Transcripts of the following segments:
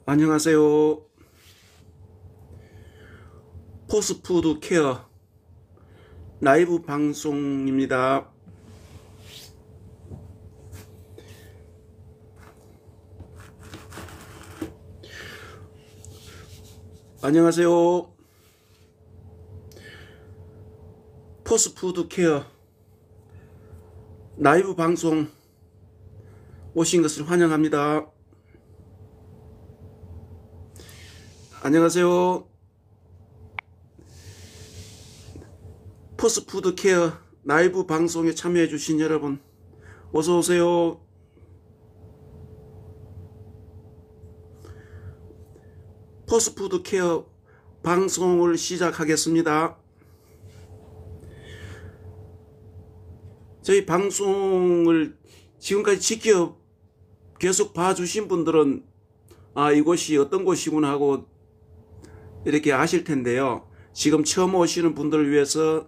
안녕하세요. 포스푸드 케어 라이브 방송입니다. 안녕하세요. 포스푸드 케어 라이브 방송 오신 것을 환영합니다. 안녕하세요. 포스푸드 케어 라이브 방송에 참여해 주신 여러분 어서 오세요. 포스푸드 케어 방송을 시작하겠습니다. 저희 방송을 지금까지 계속 봐주신 분들은 이곳이 어떤 곳이구나 하고 이렇게 아실 텐데요. 지금 처음 오시는 분들을 위해서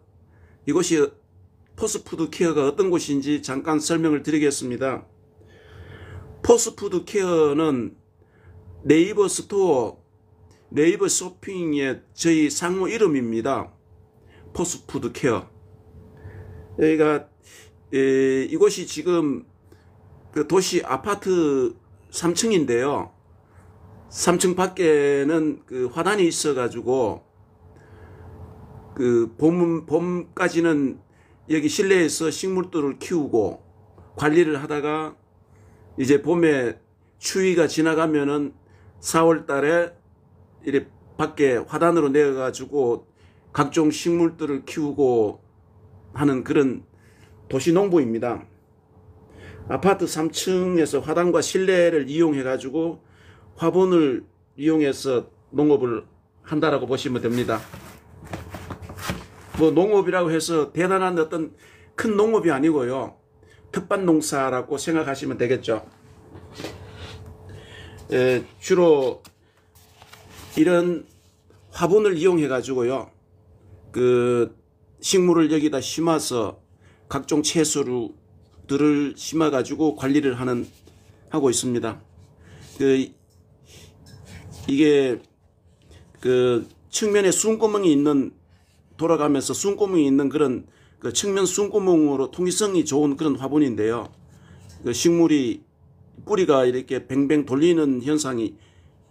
이곳이 포스푸드 케어가 어떤 곳인지 잠깐 설명을 드리겠습니다. 포스푸드 케어는 네이버 스토어, 네이버 쇼핑의 저희 상호 이름입니다. 포스푸드 케어. 여기가 이곳이 지금 그 도시 아파트 3층인데요. 3층 밖에는 그 화단이 있어가지고 그 봄까지는 여기 실내에서 식물들을 키우고 관리를 하다가 이제 봄에 추위가 지나가면은 4월 달에 이렇게 밖에 화단으로 내어가지고 각종 식물들을 키우고 하는 그런 도시농부입니다. 아파트 3층에서 화단과 실내를 이용해가지고 화분을 이용해서 농업을 한다라고 보시면 됩니다. 뭐 농업이라고 해서 대단한 어떤 큰 농업이 아니고요. 텃밭 농사라고 생각하시면 되겠죠. 주로 이런 화분을 이용해 가지고요. 그 식물을 여기다 심어서 각종 채소들을 심어 가지고 관리를 하고 있습니다. 이게 그 측면에 돌아가면서 숨구멍이 있는 그런 그 측면 숨구멍으로 통기성이 좋은 그런 화분인데요. 그 식물이 뿌리가 이렇게 뱅뱅 돌리는 현상이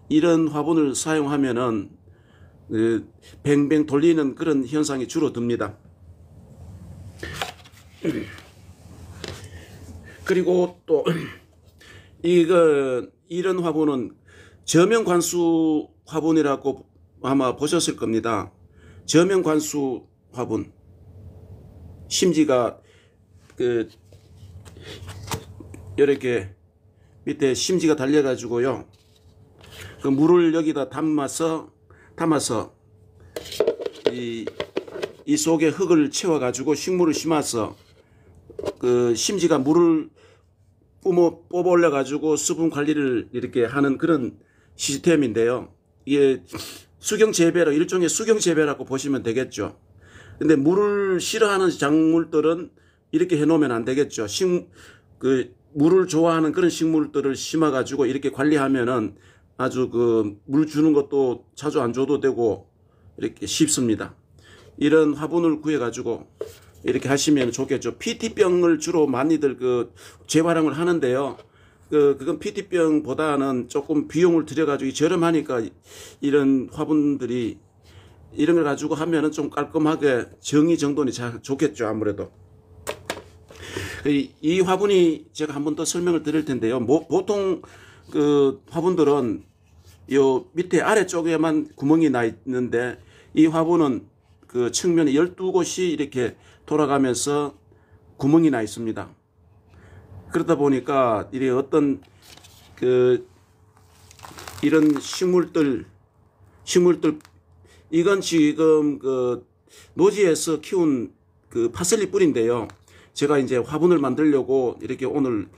이런 화분을 사용하면은 그 뱅뱅 돌리는 그런 현상이 줄어듭니다. 그리고 또 이런 화분은 저면관수 화분이라고 아마 보셨을 겁니다. 저면관수 화분 심지가 이렇게 밑에 심지가 달려 가지고요. 그 물을 여기다 담아서 이 속에 흙을 채워 가지고 식물을 심어서 그 심지가 물을 뽑아 올려 가지고 수분 관리를 이렇게 하는 그런 시스템인데요. 이게 일종의 수경 재배라고 보시면 되겠죠. 근데 물을 싫어하는 작물들은 이렇게 해 놓으면 안 되겠죠. 물을 좋아하는 그런 식물들을 심어 가지고 이렇게 관리하면은 아주 물 주는 것도 자주 안 줘도 되고 이렇게 쉽습니다. 이런 화분을 구해 가지고 이렇게 하시면 좋겠죠. PT병을 주로 많이들 재활용을 하는데요. 그건 PT병보다는 조금 비용을 들여가지고 저렴하니까 이런 화분들이 이런 걸 가지고 하면은 좀 깔끔하게 정돈이 좋겠죠. 아무래도. 이 화분이 제가 한 번 더 설명을 드릴 텐데요. 보통 화분들은 요 밑에 아래쪽에만 구멍이 나 있는데 이 화분은 그 측면에 12곳이 이렇게 돌아가면서 구멍이 나 있습니다. 그러다 보니까 이런 식물들 이건 지금 노지에서 키운 파슬리 뿌리인데요. 제가 이제 화분을 만들려고 이렇게 오늘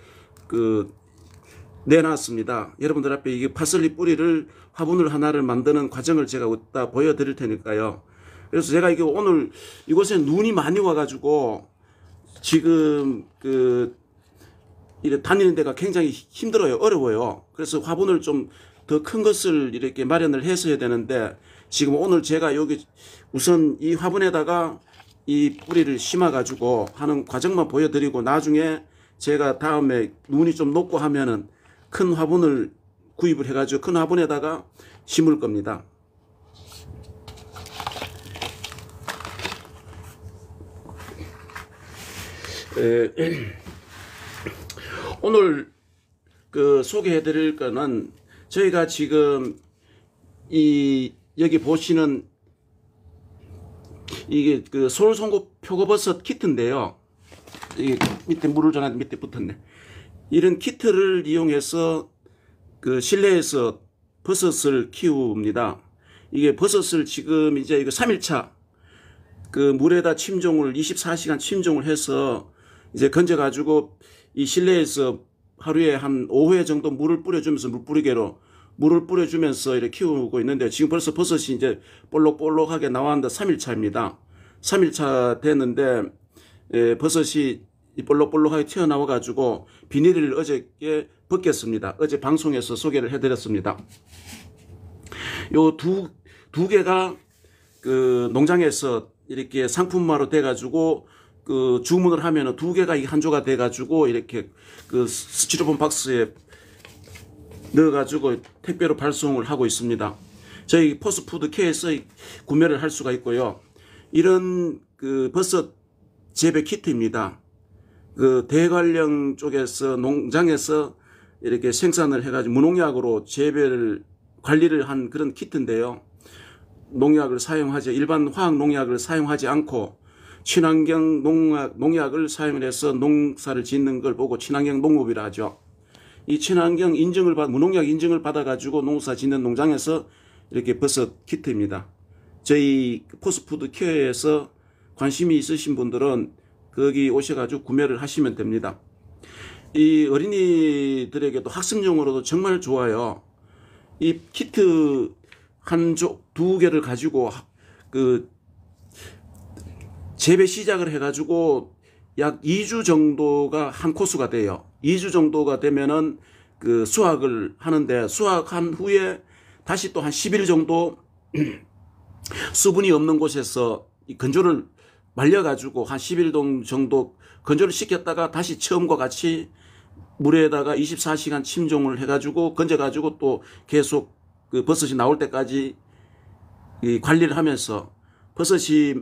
내놨습니다. 여러분들 앞에 이게 파슬리 뿌리를 화분을 하나를 만드는 과정을 제가 이따 보여드릴 테니까요. 그래서 제가 오늘 이곳에 눈이 많이 와가지고 지금 이래 다니는 데가 굉장히 힘들어요. 어려워요. 그래서 화분을 좀 더 큰 것을 이렇게 마련을 했어야 되는데, 지금 오늘 제가 여기 우선 이 화분에다가 이 뿌리를 심어 가지고 하는 과정만 보여드리고, 나중에 제가 다음에 눈이 좀 녹고 하면은 큰 화분을 구입을 해 가지고 큰 화분에다가 심을 겁니다. 오늘 그 소개해 드릴 거는, 저희가 지금 여기 보시는 이게 그 솔송고 표고버섯 키트인데요. 이게 밑에 물을 전에 밑에 붙었네. 이런 키트를 이용해서 그 실내에서 버섯을 키웁니다. 이게 버섯을 지금 이제 이거 3일차 그 물에다 침종을 24시간 침종을 해서 이제 건져 가지고 이 실내에서 하루에 한 5회 정도 물을 뿌려주면서 물뿌리개로 물을 뿌려주면서 이렇게 키우고 있는데, 지금 벌써 버섯이 이제 볼록볼록하게 나왔는데 3일차입니다. 3일차 됐는데 버섯이 볼록볼록하게 튀어나와 가지고 비닐을 어저께 벗겼습니다. 어제 방송에서 소개를 해드렸습니다. 요 두 개가 그 농장에서 이렇게 상품화로 돼 가지고 그 주문을 하면은 두 개가 한 조가 돼 가지고 이렇게 그 스티로폼 박스에 넣어 가지고 택배로 발송을 하고 있습니다. 저희 포스푸드 K에서 구매를 할 수가 있고요. 이런 그 버섯 재배 키트입니다. 그 대관령 쪽에서 농장에서 이렇게 생산을 해가지고 무농약으로 재배를 관리를 한 그런 키트인데요. 농약을 사용하지, 일반 화학 농약을 사용하지 않고 친환경 농약을 사용을 해서 농사를 짓는 걸 보고 친환경 농업이라 하죠. 이 친환경 인증을 무농약 인증을 받아가지고 농사 짓는 농장에서 이렇게 버섯 키트입니다. 저희 포스푸드 케어에서 관심이 있으신 분들은 거기 오셔가지고 구매를 하시면 됩니다. 이 어린이들에게도 학습용으로도 정말 좋아요. 이 키트 두 개를 가지고 그 재배 시작을 해가지고 약 2주 정도가 한 코스가 돼요. 2주 정도가 되면은 그 수확을 하는데, 수확한 후에 다시 또 한 10일 정도 수분이 없는 곳에서 이 건조를 말려가지고 한 10일 정도 건조를 시켰다가 다시 처음과 같이 물에다가 24시간 침종을 해가지고 건져가지고 또 계속 그 버섯이 나올 때까지 이 관리를 하면서, 버섯이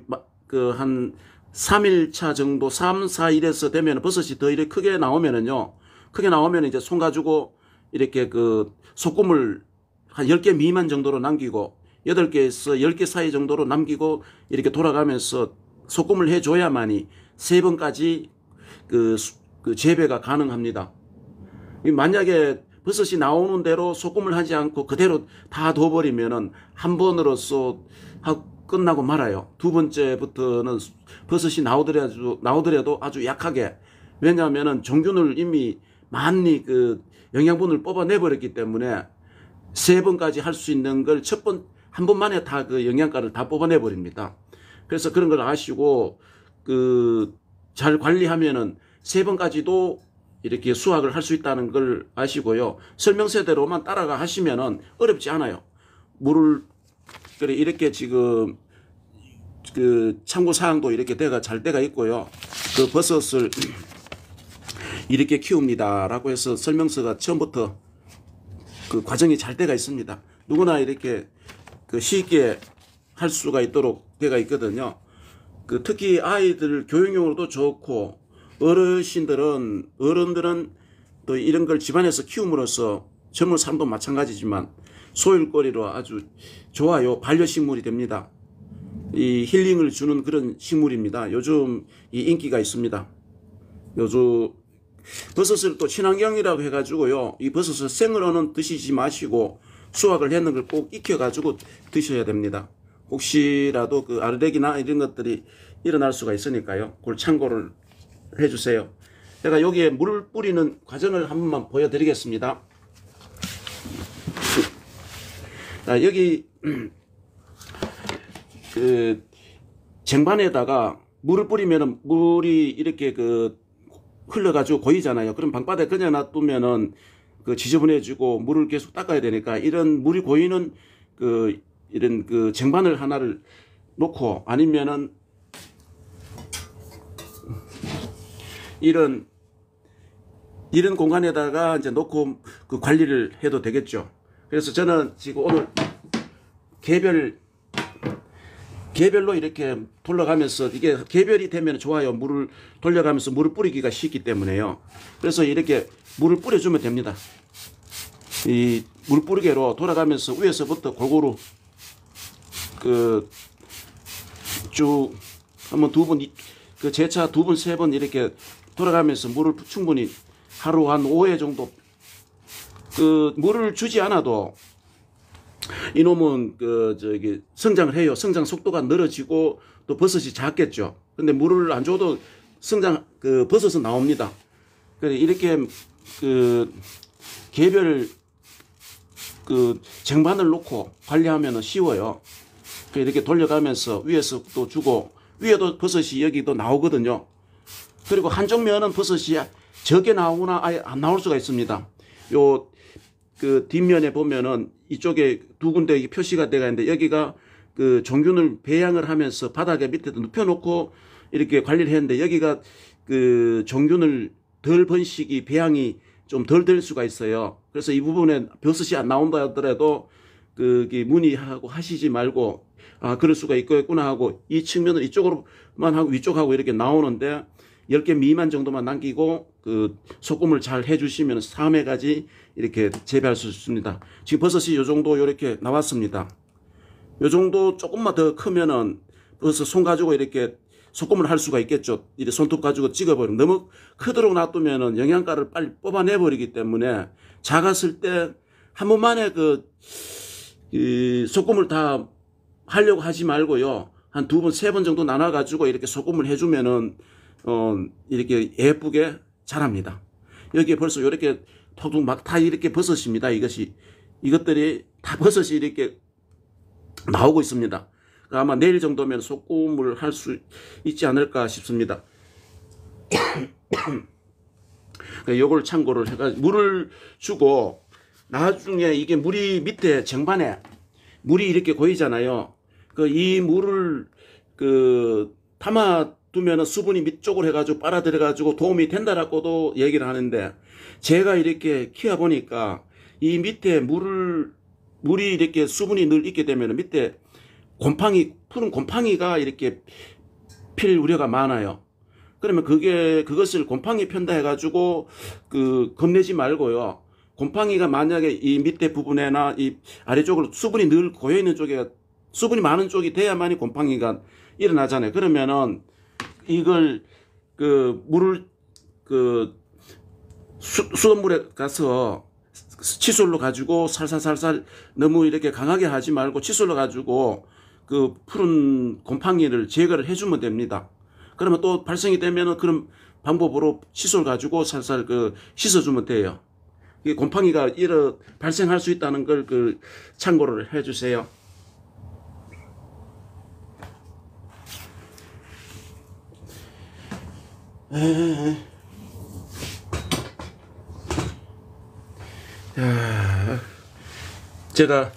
그 한 3일차 정도 3, 4일에서 되면 버섯이 더 이렇게 크게 나오면은요, 크게 나오면 이제 손 가지고 이렇게 그 소금을 한 10개 미만 정도로 남기고 8개에서 10개 사이 정도로 남기고 이렇게 돌아가면서 소금을 해줘야만이 3번까지 그 재배가 가능합니다. 만약에 버섯이 나오는 대로 소금을 하지 않고 그대로 다 둬버리면은 한 번으로서 끝나고 말아요. 두 번째부터는 버섯이 나오더라도 아주 약하게, 왜냐하면은 종균을 이미 많이 그 영양분을 뽑아내버렸기 때문에 3번까지 할 수 있는 걸 한 번만에 다 그 영양가를 다 뽑아내버립니다. 그래서 그런 걸 아시고 잘 관리하면은 3번까지도 이렇게 수확을 할 수 있다는 걸 아시고요. 설명서대로만 따라가 하시면은 어렵지 않아요. 이렇게 지금 그 참고 사항도 이렇게 잘 돼가 있고요. 그 버섯을 이렇게 키웁니다 라고 해서 설명서가 처음부터 그 과정이 잘 돼가 있습니다. 누구나 이렇게 그 쉽게 할 수가 있도록 돼가 있거든요. 특히 아이들 교육용으로도 좋고, 어른들은 또 이런 걸 집안에서 키움으로써 젊은 사람도 마찬가지지만 소일거리로 아주 좋아요. 반려식물이 됩니다. 이 힐링을 주는 그런 식물입니다. 요즘 이 인기가 있습니다. 요즘 버섯을 또 친환경이라고 해가지고요, 이 버섯을 생으로는 드시지 마시고 수확을 했는 걸 꼭 익혀가지고 드셔야 됩니다. 혹시라도 그 알레르기나 이런 것들이 일어날 수가 있으니까요. 그걸 참고를 해주세요. 제가 여기에 물을 뿌리는 과정을 한 번만 보여드리겠습니다. 여기 그 쟁반에다가 물을 뿌리면은 물이 이렇게 흘러가지고 고이잖아요. 그럼 방바닥에 그냥 놔두면은 그 지저분해지고 물을 계속 닦아야 되니까 이런 물이 고이는 이런 쟁반을 하나를 놓고 아니면은 이런 공간에다가 이제 놓고 그 관리를 해도 되겠죠. 그래서 저는 지금 오늘 개별로 이렇게 돌려가면서, 이게 개별이 되면 좋아요. 물을 돌려가면서 물을 뿌리기가 쉽기 때문에요. 그래서 이렇게 물을 뿌려주면 됩니다. 이 물 뿌리개로 돌아가면서 위에서부터 골고루 쭉 한번 제차 2번, 3번 이렇게 돌아가면서 물을 충분히 하루 한 5회 정도 물을 주지 않아도 이놈은 성장을 해요. 성장 속도가 늘어지고 또 버섯이 작겠죠. 근데 물을 안 줘도 버섯은 나옵니다. 그래 이렇게 개별 쟁반을 놓고 관리하면 쉬워요. 이렇게 돌려가면서 위에서 또 주고, 위에도 버섯이 여기도 나오거든요. 그리고 한쪽 면은 버섯이 적게 나오거나 아예 안 나올 수가 있습니다. 요 뒷면에 보면은 이쪽에 2군데 표시가 되어 있는데, 여기가 종균을 배양을 하면서 바닥에 밑에도 눕혀놓고 이렇게 관리를 했는데, 여기가 종균을 덜 번식이 배양이 좀 덜 될 수가 있어요. 그래서 이 부분에 버섯이 안 나온다 하더라도 문의하고 하시지 말고, 그럴 수가 있겠구나 하고, 이 측면을 이쪽으로만 하고 위쪽하고 이렇게 나오는데 10개 미만 정도만 남기고 소금을 잘 해주시면 3회까지 이렇게 재배할 수 있습니다. 지금 버섯이 요 정도 이렇게 나왔습니다. 요 정도 조금만 더 크면은 버섯 손 가지고 이렇게 소금을 할 수가 있겠죠. 이렇게 손톱 가지고 찍어버리면, 너무 크도록 놔두면은 영양가를 빨리 뽑아내버리기 때문에, 작았을 때 한 번만에 소금을 다 하려고 하지 말고요. 한 2번, 3번 정도 나눠가지고 이렇게 소금을 해주면은, 이렇게 예쁘게 자랍니다. 여기에 벌써 이렇게 톡톡 막 다 이렇게 버섯입니다. 이것들이 다 버섯이 이렇게 나오고 있습니다. 아마 내일 정도면 소금을 할 수 있지 않을까 싶습니다. 요걸 참고를 해가지고 물을 주고, 나중에 이게 물이 밑에 쟁반에 물이 이렇게 고이잖아요. 이 물을 담아두면 수분이 밑쪽으로 해가지고 빨아들여가지고 도움이 된다라고도 얘기를 하는데, 제가 이렇게 키워보니까 이 밑에 물이 이렇게 수분이 늘 있게 되면 밑에 푸른 곰팡이가 이렇게 필 우려가 많아요. 그러면 그것을 곰팡이 편다 해가지고 겁내지 말고요. 곰팡이가 만약에 이 밑에 부분에나 이 아래쪽으로 수분이 늘 고여있는 쪽에, 수분이 많은 쪽이 돼야만이 곰팡이가 일어나잖아요. 그러면은 이걸 물을 수돗물에 가서 칫솔로 가지고 살살살살, 너무 이렇게 강하게 하지 말고 칫솔로 가지고 푸른 곰팡이를 제거를 해주면 됩니다. 그러면 또 발생이 되면은 그런 방법으로 칫솔 가지고 살살 씻어주면 돼요. 이 곰팡이가 발생할 수 있다는 걸 참고를 해주세요. 제가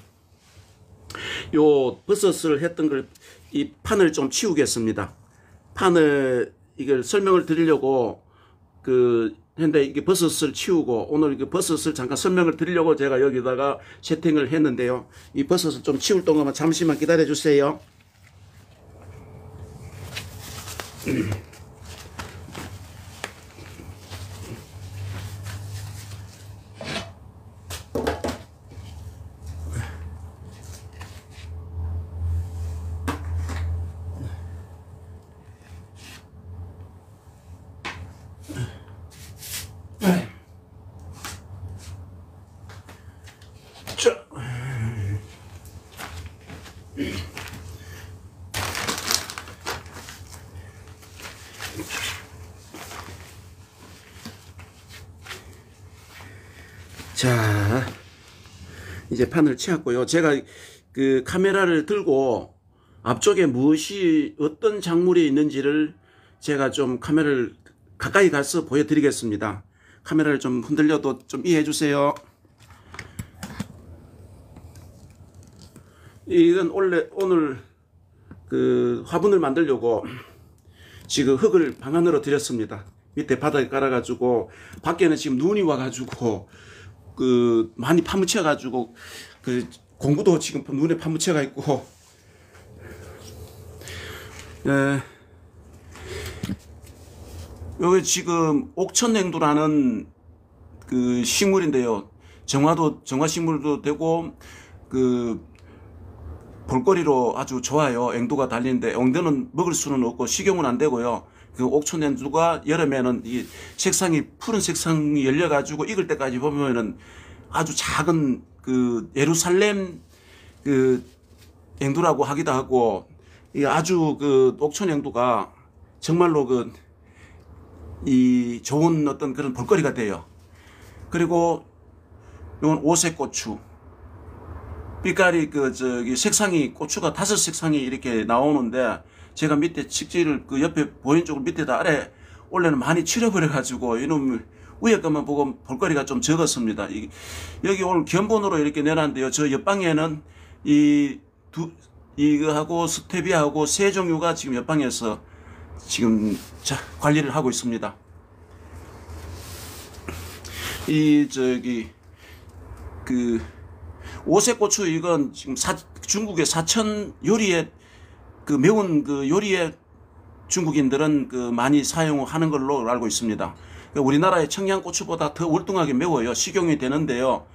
요 버섯을 했던 이 판을 좀 치우겠습니다. 이걸 설명을 드리려고 했는데, 이게 버섯을 치우고, 오늘 버섯을 잠깐 설명을 드리려고 제가 여기다가 세팅을 했는데요. 이 버섯을 좀 치울 동안만 잠시만 기다려 주세요. 자, 이제 판을 치웠고요. 제가 카메라를 들고 앞쪽에 어떤 작물이 있는지를 제가 좀 카메라를 가까이 가서 보여드리겠습니다. 카메라를 좀 흔들려도 좀 이해해 주세요. 이건 오늘 그 화분을 만들려고 지금 흙을 방 안으로 들였습니다. 밑에 바닥에 깔아가지고 밖에는 지금 눈이 와가지고 그 많이 파묻혀가지고 그 공구도 지금 눈에 파묻혀가 있고 여기 지금 옥천앵두라는 그 식물인데요. 정화 식물도 되고 그 볼거리로 아주 좋아요. 앵두가 달리는데 앵두는 먹을 수는 없고 식용은 안 되고요. 그 옥천앵두가 여름에는 이 색상이 푸른 색상이 열려가지고 익을 때까지 보면은 아주 작은 그 예루살렘 그 앵두라고 하기도 하고 이 아주 그 옥천앵두가 정말로 이 좋은 어떤 그런 볼거리가 돼요. 그리고 이건 오색고추. 빛깔이 색상이 고추가 5색상이 이렇게 나오는데 제가 밑에 직지를 그 옆에 보이는 쪽을 밑에다 아래 원래는 많이 칠해버려 가지고 이놈 위에 것만 보고 볼거리가 좀 적었습니다. 여기 오늘 견본으로 이렇게 내놨는데요. 저 옆방에는 이거하고 스테비아하고 세 종류가 지금 옆방에서 지금 관리를 하고 있습니다. 오색고추 이건 지금 중국의 사천 요리에 그 매운 그 요리에 중국인들은 그 많이 사용하는 걸로 알고 있습니다. 우리나라의 청양고추보다 더 월등하게 매워요. 식용이 되는데요.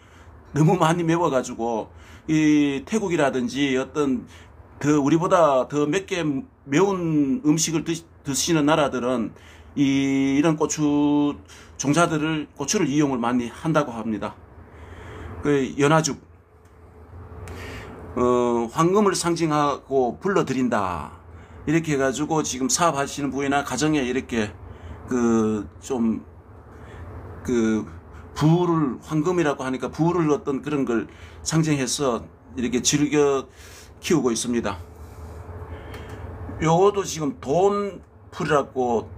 너무 많이 매워가지고 이 태국이라든지 어떤 우리보다 더 맵게 매운 음식을 드시는 나라들은 이런 고추를 이용을 많이 한다고 합니다. 그 연화죽, 황금을 상징하고 불러드린다. 이렇게 해가지고 지금 사업하시는 분이나 가정에 이렇게 부를 황금이라고 하니까 부를 어떤 그런 걸 상징해서 이렇게 즐겨 키우고 있습니다. 요것도 지금 돈풀이라고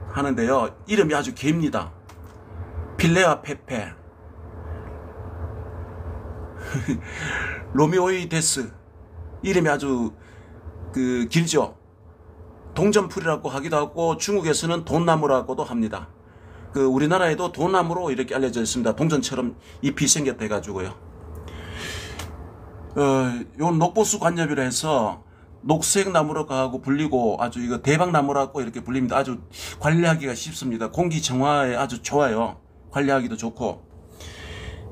하는데요. 이름이 아주 깁니다. 필레아 페페, 로미오이데스, 이름이 아주 길죠. 동전풀이라고 하기도 하고 중국에서는 돈나무라고도 합니다. 우리나라에도 돈나무로 이렇게 알려져 있습니다. 동전처럼 잎이 생겼다 해가지고요. 요 녹보수 관엽이라 해서 녹색나무라고 하고 불리고 아주 이거 대박나무라고 이렇게 불립니다. 아주 관리하기가 쉽습니다. 공기 정화에 아주 좋아요. 관리하기도 좋고.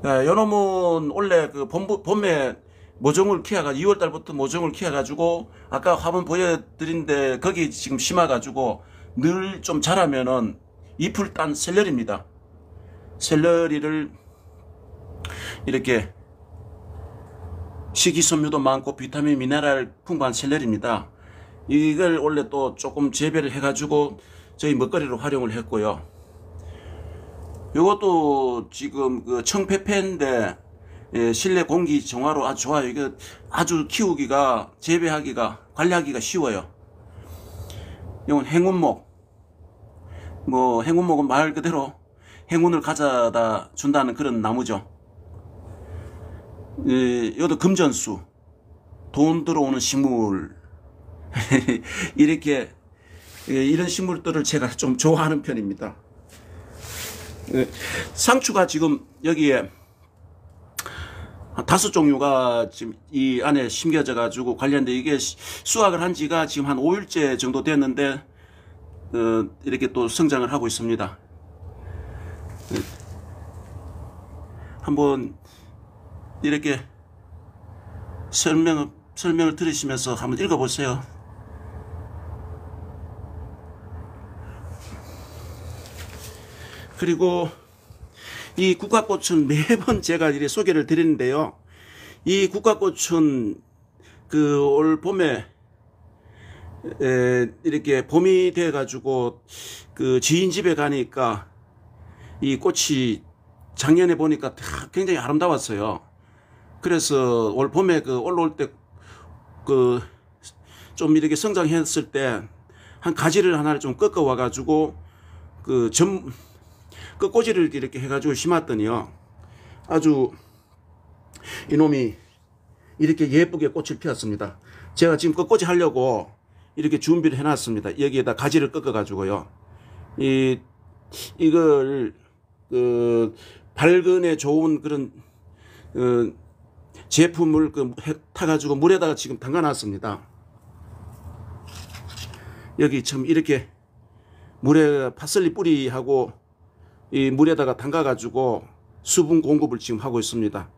요놈은 원래 봄에 모종을 키워가 2월달부터 모종을 키워가지고 아까 화분 보여드린데 거기 지금 심어가지고 늘 좀 자라면은 잎을 딴 샐러리입니다. 샐러리를 이렇게 식이섬유도 많고 비타민 미네랄 풍부한 샐러리입니다. 이걸 원래 또 조금 재배를 해가지고 저희 먹거리로 활용을 했고요. 요것도 지금 청페페인데 실내 공기 정화로 아주 좋아요. 이거 아주 키우기가, 재배하기가, 관리하기가 쉬워요. 이건 행운목. 행운목은 말 그대로 행운을 가져다 준다는 그런 나무죠. 이것도 금전수, 돈 들어오는 식물. 이런 식물들을 제가 좀 좋아하는 편입니다. 상추가 지금 여기에 5종류가 지금 이 안에 심겨져 가지고 관련돼 이게 수확을 한 지가 지금 한 5일째 정도 됐는데 이렇게 또 성장을 하고 있습니다. 한번 이렇게 설명을 들으시면서 한번 읽어보세요. 그리고 이 국화꽃은 매번 제가 이렇게 소개를 드리는데요. 이 국화꽃은 올 봄에 이렇게 봄이 돼 가지고 지인 집에 가니까 이 꽃이 작년에 보니까 굉장히 아름다웠어요. 그래서 올 봄에 올라올 때 좀 이렇게 성장했을 때 한 가지를 하나를 좀 꺾어 와 가지고 끝꽂이를 이렇게 해가지고 심었더니요. 아주 이놈이 이렇게 예쁘게 꽃을 피웠습니다. 제가 지금 끝꽂이 하려고 이렇게 준비를 해놨습니다. 여기에다 가지를 꺾어가지고요. 이걸, 발근에 좋은 그런, 제품을 타가지고 물에다가 지금 담가놨습니다. 여기 참 이렇게 물에 파슬리 뿌리하고 이 물에다가 담가가지고 수분 공급을 지금 하고 있습니다.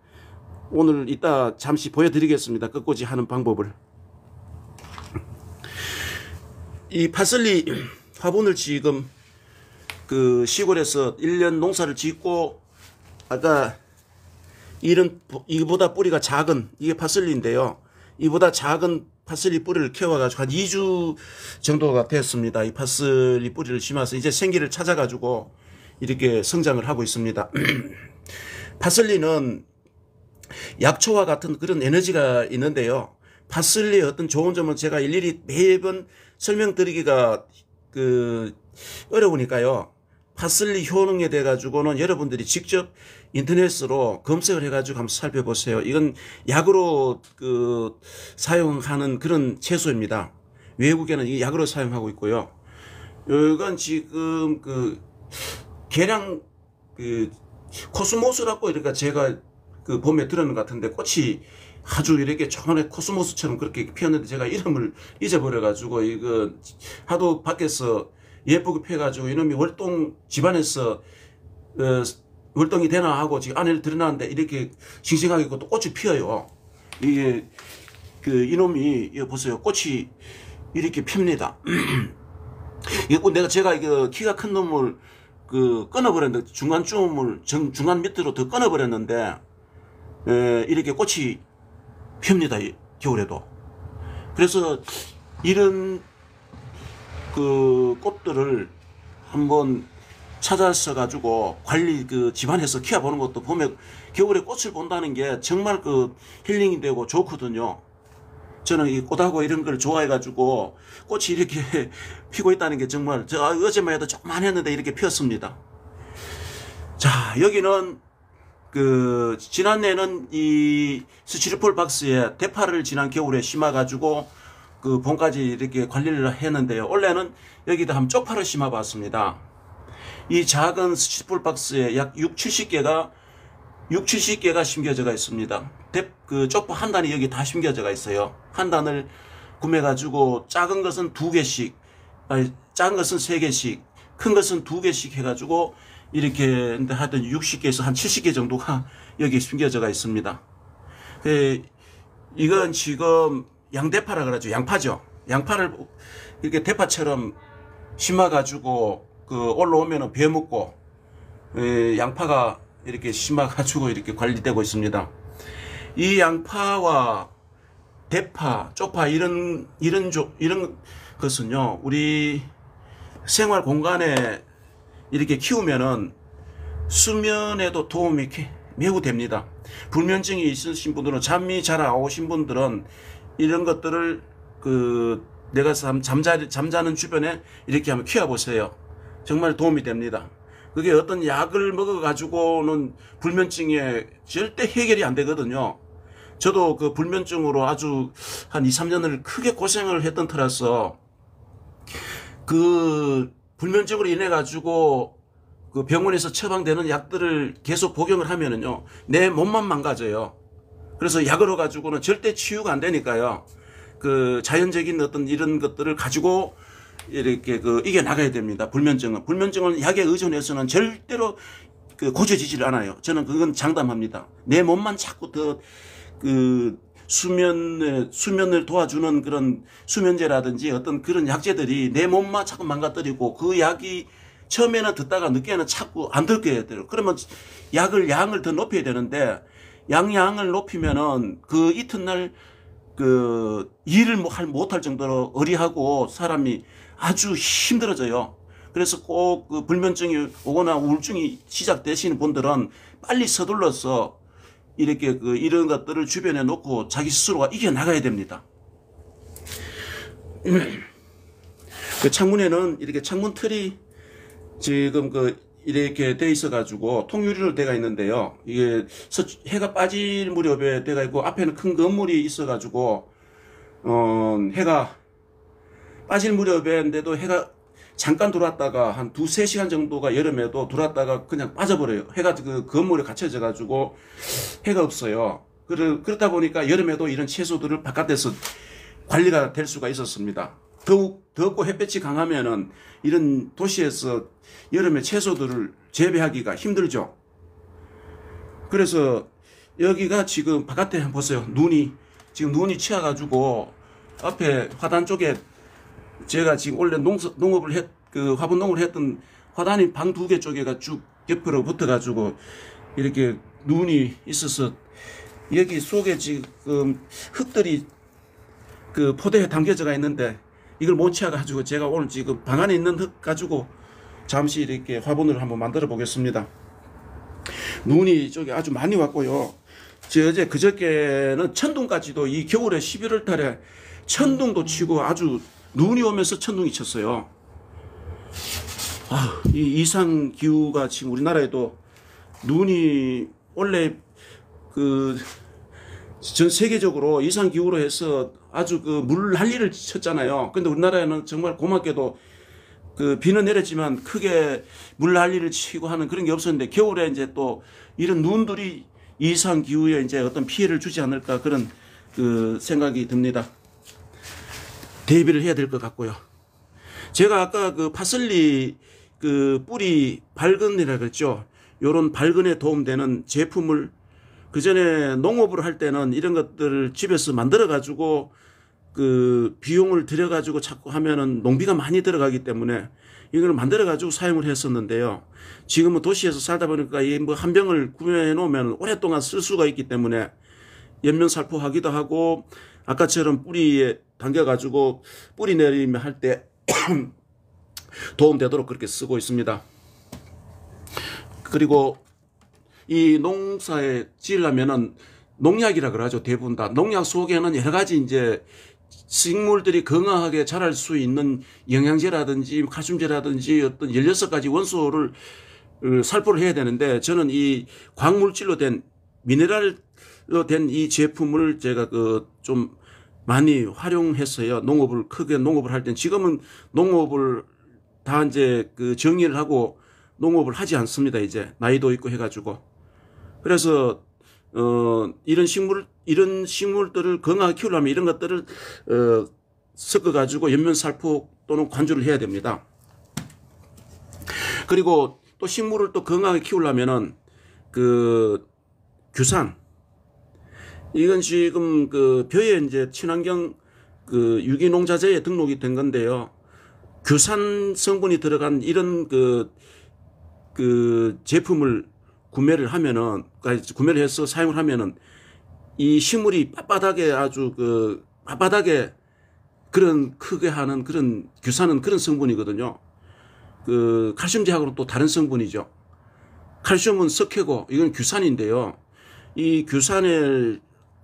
오늘 이따 잠시 보여드리겠습니다. 끝꽂이 하는 방법을. 이 파슬리 화분을 지금 그 시골에서 1년 농사를 짓고 아까 이보다 뿌리가 작은 이게 파슬리인데요. 이보다 작은 파슬리 뿌리를 키워가지고 한 2주 정도가 됐습니다. 이 파슬리 뿌리를 심어서 이제 생기를 찾아가지고 이렇게 성장을 하고 있습니다. 파슬리는 약초와 같은 그런 에너지가 있는데요. 파슬리의 어떤 좋은 점은 제가 일일이 매번 설명드리기가 어려우니까요. 파슬리 효능에 대해 가지고는 여러분들이 직접 인터넷으로 검색을 해가지고 한번 살펴보세요. 이건 약으로 사용하는 그런 채소입니다. 외국에는 이 약으로 사용하고 있고요. 이건 지금 계량 코스모스라고 이렇게 제가 봄에 들었는 것 같은데 꽃이 아주 이렇게 조그만한 코스모스처럼 그렇게 피었는데 제가 이름을 잊어버려가지고 이거 하도 밖에서 예쁘게 피어가지고 이놈이 월동 집안에서 월동이 되나 하고 지금 안을 들여놨는데 이렇게 싱싱하게 또 꽃이 피어요. 이게 이놈이 이거 보세요. 꽃이 이렇게 핍니다. 이거 제가 이거 키가 큰 놈을 끊어버렸는데 중간 밑으로 더 끊어버렸는데 이렇게 꽃이 핍니다. 겨울에도. 그래서 이런 꽃들을 한번 찾아서 가지고 관리 집안에서 키워보는 것도 봄에 겨울에 꽃을 본다는 게 정말 힐링이 되고 좋거든요. 저는 이 꽃하고 이런 걸 좋아해 가지고 꽃이 이렇게 피고 있다는 게 정말 어제만 해도 조금만 했는데 이렇게 피었습니다. 자, 여기는 지난해는 이 스티로폼 박스에 대파를 지난 겨울에 심어 가지고 봄까지 이렇게 관리를 했는데요. 올해는 여기다 한번 쪽파를 심어 봤습니다. 이 작은 스티로폼 박스에 약 70개가 심겨져 있습니다. 쪽파 한 단이 여기 다 심겨져 있어요. 한 단을 구매해 가지고 작은 것은 2개씩, 작은 것은 3개씩, 큰 것은 2개씩 해 가지고 이렇게 하여튼 60개에서 한 70개 정도가 여기 심겨져 있습니다. 이건 지금 양대파라 그러죠. 양파죠. 양파를 이렇게 대파처럼 심어가지고 올라오면은 배 먹고 양파가 이렇게 심어가지고 이렇게 관리되고 있습니다. 이 양파와 대파, 쪽파 이런 것은요, 우리 생활 공간에 이렇게 키우면은 수면에도 도움이 매우 됩니다. 불면증이 있으신 분들은, 잠이 잘 안 오신 분들은 이런 것들을 내가 잠자는 주변에 이렇게 한번 키워보세요. 정말 도움이 됩니다. 그게 어떤 약을 먹어가지고는 불면증에 절대 해결이 안 되거든요. 저도 불면증으로 아주 한 2, 3년을 크게 고생을 했던 터라서 불면증으로 인해 가지고 병원에서 처방되는 약들을 계속 복용을 하면은요, 내 몸만 망가져요. 그래서 약으로 가지고는 절대 치유가 안 되니까요. 자연적인 어떤 이런 것들을 가지고 이렇게 이겨 나가야 됩니다. 불면증은 약에 의존해서는 절대로 고쳐지질 않아요. 저는 그건 장담합니다. 내 몸만 자꾸 더 수면을 도와주는 그런 수면제라든지 어떤 그런 약제들이 내 몸만 자꾸 망가뜨리고, 그 약이 처음에는 듣다가 늦게는 자꾸 안 듣게 해야 돼요. 그러면 양을 더 높여야 되는데, 양을 높이면은 이튿날 일을 못할 정도로 어리하고 사람이 아주 힘들어져요. 그래서 꼭 불면증이 오거나 우울증이 시작되시는 분들은 빨리 서둘러서 이렇게 이런 것들을 주변에 놓고 자기 스스로가 이겨나가야 됩니다. 창문에는 이렇게 창문 틀이 지금 이렇게 돼 있어 가지고 통유리로 돼가 있는데요. 이게 해가 빠질 무렵에 돼가 있고 앞에는 큰 건물이 있어 가지고 해가 빠질 무렵인데도 해가 잠깐 들어왔다가 한 2-3시간 정도가 여름에도 들어왔다가 그냥 빠져버려요. 해가 그 건물에 갇혀져 가지고 해가 없어요. 그러다 보니까 여름에도 이런 채소들을 바깥에서 관리가 될 수가 있었습니다. 더욱 덥고 햇볕이 강하면은 이런 도시에서 여름에 채소들을 재배하기가 힘들죠. 그래서 여기가 지금 바깥에 한번 보세요. 지금 눈이 치여가지고 앞에 화단 쪽에 제가 지금 원래 농업을 화분농을 했던 화단이 방 2개 쪽에가 쭉 옆으로 붙어가지고 이렇게 눈이 있어서 여기 속에 지금 흙들이 그 포대에 담겨져가 있는데 이걸 못 치워가지고 제가 오늘 지금 방 안에 있는 흙 가지고 잠시 이렇게 화분을 한번 만들어 보겠습니다. 눈이 저기 아주 많이 왔고요. 어제 그저께는 천둥까지도 이 겨울에 11월 달에 천둥도 치고 아주 눈이 오면서 천둥이 쳤어요. 이 이상 기후가 지금 우리나라에도 눈이 원래 전 세계적으로 이상 기후로 해서 아주 물 난리를 쳤잖아요. 근데 우리나라에는 정말 고맙게도 비는 내렸지만 크게 물 난리를 치고 하는 그런 게 없었는데 겨울에 이제 또 이런 눈들이 이상 기후에 이제 어떤 피해를 주지 않을까 그런 생각이 듭니다. 대비를 해야 될 것 같고요. 제가 아까 파슬리 뿌리 발근이라 그랬죠. 요런 발근에 도움되는 제품을 그전에 농업을 할 때는 이런 것들을 집에서 만들어 가지고 비용을 들여 가지고 자꾸 하면은 농비가 많이 들어가기 때문에 이걸 만들어 가지고 사용을 했었는데요. 지금은 도시에서 살다 보니까 이 한 병을 구매해 놓으면 오랫동안 쓸 수가 있기 때문에 연면살포하기도 하고 아까처럼 뿌리에 당겨 가지고 뿌리 내리며 할 때 도움되도록 그렇게 쓰고 있습니다. 그리고 이 농사에 지으려면은 농약이라 그러죠. 대부분 다. 농약 속에는 여러 가지 이제 식물들이 건강하게 자랄 수 있는 영양제라든지 칼슘제라든지 어떤 16가지 원소를 살포를 해야 되는데 저는 이 광물질로 된 미네랄로 된 이 제품을 제가 좀 많이 활용했어요. 크게 농업을 할 땐. 지금은 농업을 다 이제 정리를 하고 농업을 하지 않습니다. 이제 나이도 있고 해가지고. 그래서 이런 식물들을 건강하게 키우려면 이런 것들을 섞어 가지고 연면살포 또는 관주를 해야 됩니다. 그리고 또 식물을 또 건강하게 키우려면은 규산, 이건 지금 벼에 이제 친환경 유기농자재에 등록이 된 건데요. 규산 성분이 들어간 이런 제품을 구매를 해서 사용을 하면은 이 식물이 빳빳하게 아주 빳빳하게 그런 크게 하는 그런 규산은 그런 성분이거든요. 칼슘제하고는 또 다른 성분이죠. 칼슘은 석회고 이건 규산인데요. 이 규산을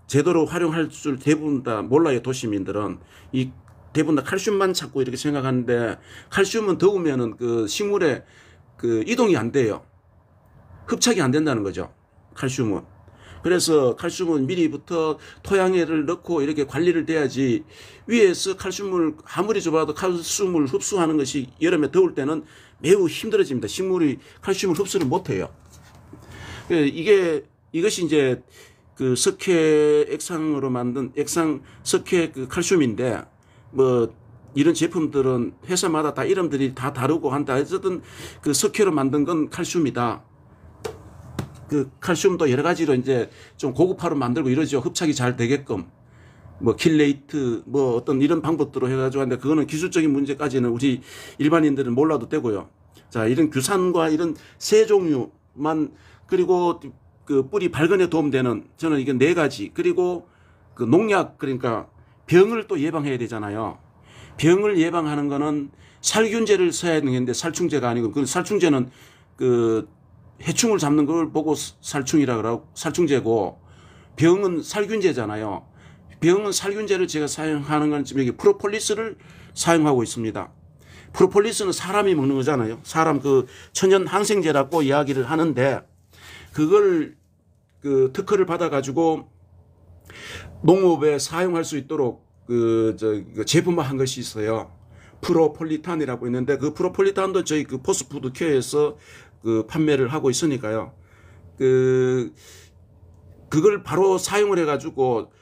제대로 활용할 줄 대부분 다 몰라요. 도시민들은 대부분 다 칼슘만 찾고 이렇게 생각하는데 칼슘은 더우면은 식물에 이동이 안 돼요. 흡착이 안 된다는 거죠. 칼슘은. 그래서 칼슘은 미리부터 토양에를 넣고 이렇게 관리를 돼야지 위에서 칼슘을 아무리 줘봐도 칼슘을 흡수하는 것이 여름에 더울 때는 매우 힘들어집니다. 식물이 칼슘을 흡수를 못해요. 이것이 이제 석회 액상으로 만든 석회 칼슘인데 이런 제품들은 회사마다 다 이름들이 다 다르고 한다. 어쨌든 석회로 만든 건 칼슘이다. 칼슘도 여러 가지로 이제 좀 고급화로 만들고 이러죠. 흡착이 잘 되게끔. 킬레이트, 어떤 이런 방법들로 해가지고 하는데 그거는 기술적인 문제까지는 우리 일반인들은 몰라도 되고요. 자, 이런 규산과 이런 세 종류만, 그리고 뿌리 발근에 도움되는 저는 이게 4가지. 그리고 농약, 그러니까 병을 또 예방해야 되잖아요. 병을 예방하는 거는 살균제를 써야 되는데 살충제가 아니고, 살충제는 해충을 잡는 걸 보고 살충이라 그러고 살충제고, 병은 살균제잖아요. 병은 살균제를 제가 사용하는 건 지금 여기 프로폴리스를 사용하고 있습니다. 프로폴리스는 사람이 먹는 거잖아요. 사람 그 천연 항생제라고 이야기를 하는데 그걸 그 특허를 받아가지고 농업에 사용할 수 있도록 그 제품화한 것이 있어요. 프로폴리탄이라고 있는데 그 프로폴리탄도 저희 그 포스푸드 케어에서 그 판매를 하고 있으니까요. 그걸 바로 사용을 해가지고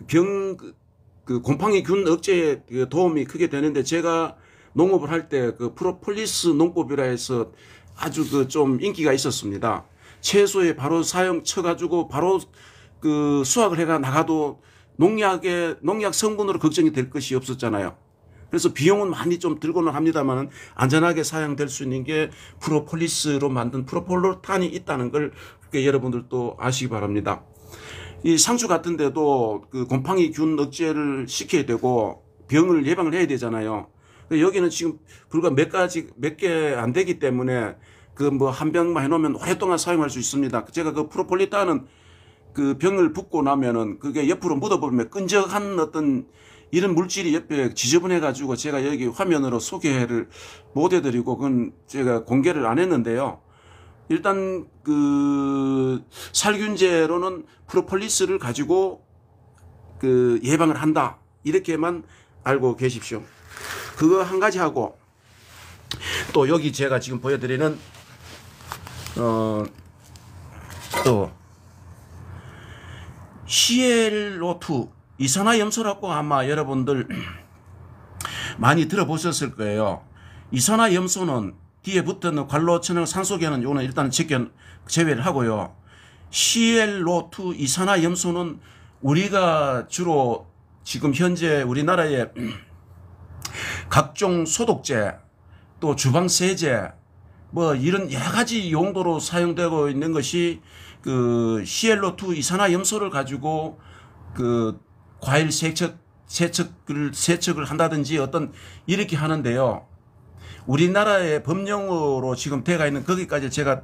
그 곰팡이균 억제에 도움이 크게 되는데 제가 농업을 할 때 그 프로폴리스 농법이라 해서 아주 그 좀 인기가 있었습니다. 채소에 바로 사용 쳐가지고 바로 그 수확을 해가 나가도 농약 성분으로 걱정이 될 것이 없었잖아요. 그래서 비용은 많이 좀 들고는 합니다만 안전하게 사용될 수 있는 게 프로폴리스로 만든 프로폴로탄이 있다는 걸 여러분들도 아시기 바랍니다. 이 상추 같은 데도 그 곰팡이균 억제를 시켜야 되고 병을 예방을 해야 되잖아요. 여기는 지금 불과 몇 개 안 되기 때문에 그 뭐 한 병만 해놓으면 오랫동안 사용할 수 있습니다. 제가 그 프로폴리탄은 그 병을 붓고 나면은 그게 옆으로 묻어버리면 끈적한 어떤 이런 물질이 옆에 지저분해 가지고 제가 여기 화면으로 소개를 못 해드리고 그건 제가 공개를 안 했는데요. 일단 그 살균제로는 프로폴리스를 가지고 그 예방을 한다 이렇게만 알고 계십시오. 그거 한 가지 하고 또 여기 제가 지금 보여드리는 또 ClO2 이산화염소라고 아마 여러분들 많이 들어보셨을 거예요. 이산화염소는 뒤에 붙는 관로천연 산소계는 요거는 일단 제외를 하고요. ClO2 이산화염소는 우리가 주로 지금 현재 우리나라에 각종 소독제 또 주방세제 뭐 이런 여러 가지 용도로 사용되고 있는 것이 그 ClO2 이산화염소를 가지고 그 과일 세척을 한다든지 어떤 이렇게 하는데요. 우리나라의 법령으로 지금 돼가 있는 거기까지 제가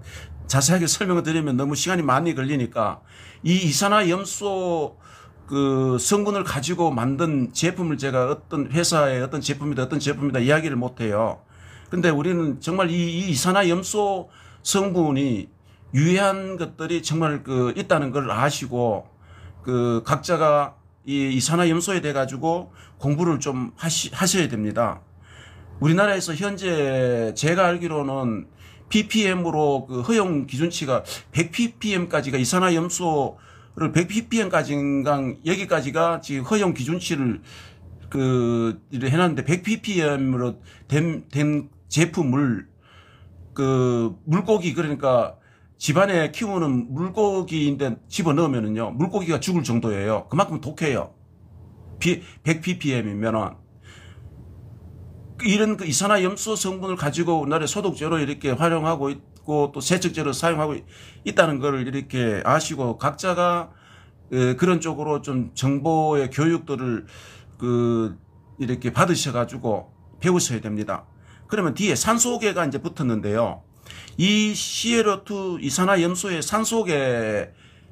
자세하게 설명을 드리면 너무 시간이 많이 걸리니까 이 이산화염소 그 성분을 가지고 만든 제품을 제가 어떤 회사의 어떤 제품이다 이야기를 못해요. 근데 우리는 정말 이 이산화염소 성분이 유해한 것들이 정말 그 있다는 걸 아시고 그 각자가 이 이산화염소에 대해 가지고 공부를 좀 하셔야 됩니다. 우리나라에서 현재 제가 알기로는 ppm으로 그 허용 기준치가 100ppm까지가 이산화염소를 100ppm까지인가 여기까지가 지금 허용 기준치를 그 해놨는데 100ppm으로 된 제품을 그 물고기 그러니까 집안에 키우는 물고기인데 집어넣으면은요 물고기가 죽을 정도예요. 그만큼 독해요. 100ppm이면은 이런 그 이산화염소 성분을 가지고 우리나라에 소독제로 이렇게 활용하고 있고 또 세척제로 사용하고 있다는 걸 이렇게 아시고 각자가 그런 쪽으로 좀 정보의 교육들을 그 이렇게 받으셔가지고 배우셔야 됩니다. 그러면 뒤에 산소계가 이제 붙었는데요. 이 ClO2 이산화염소의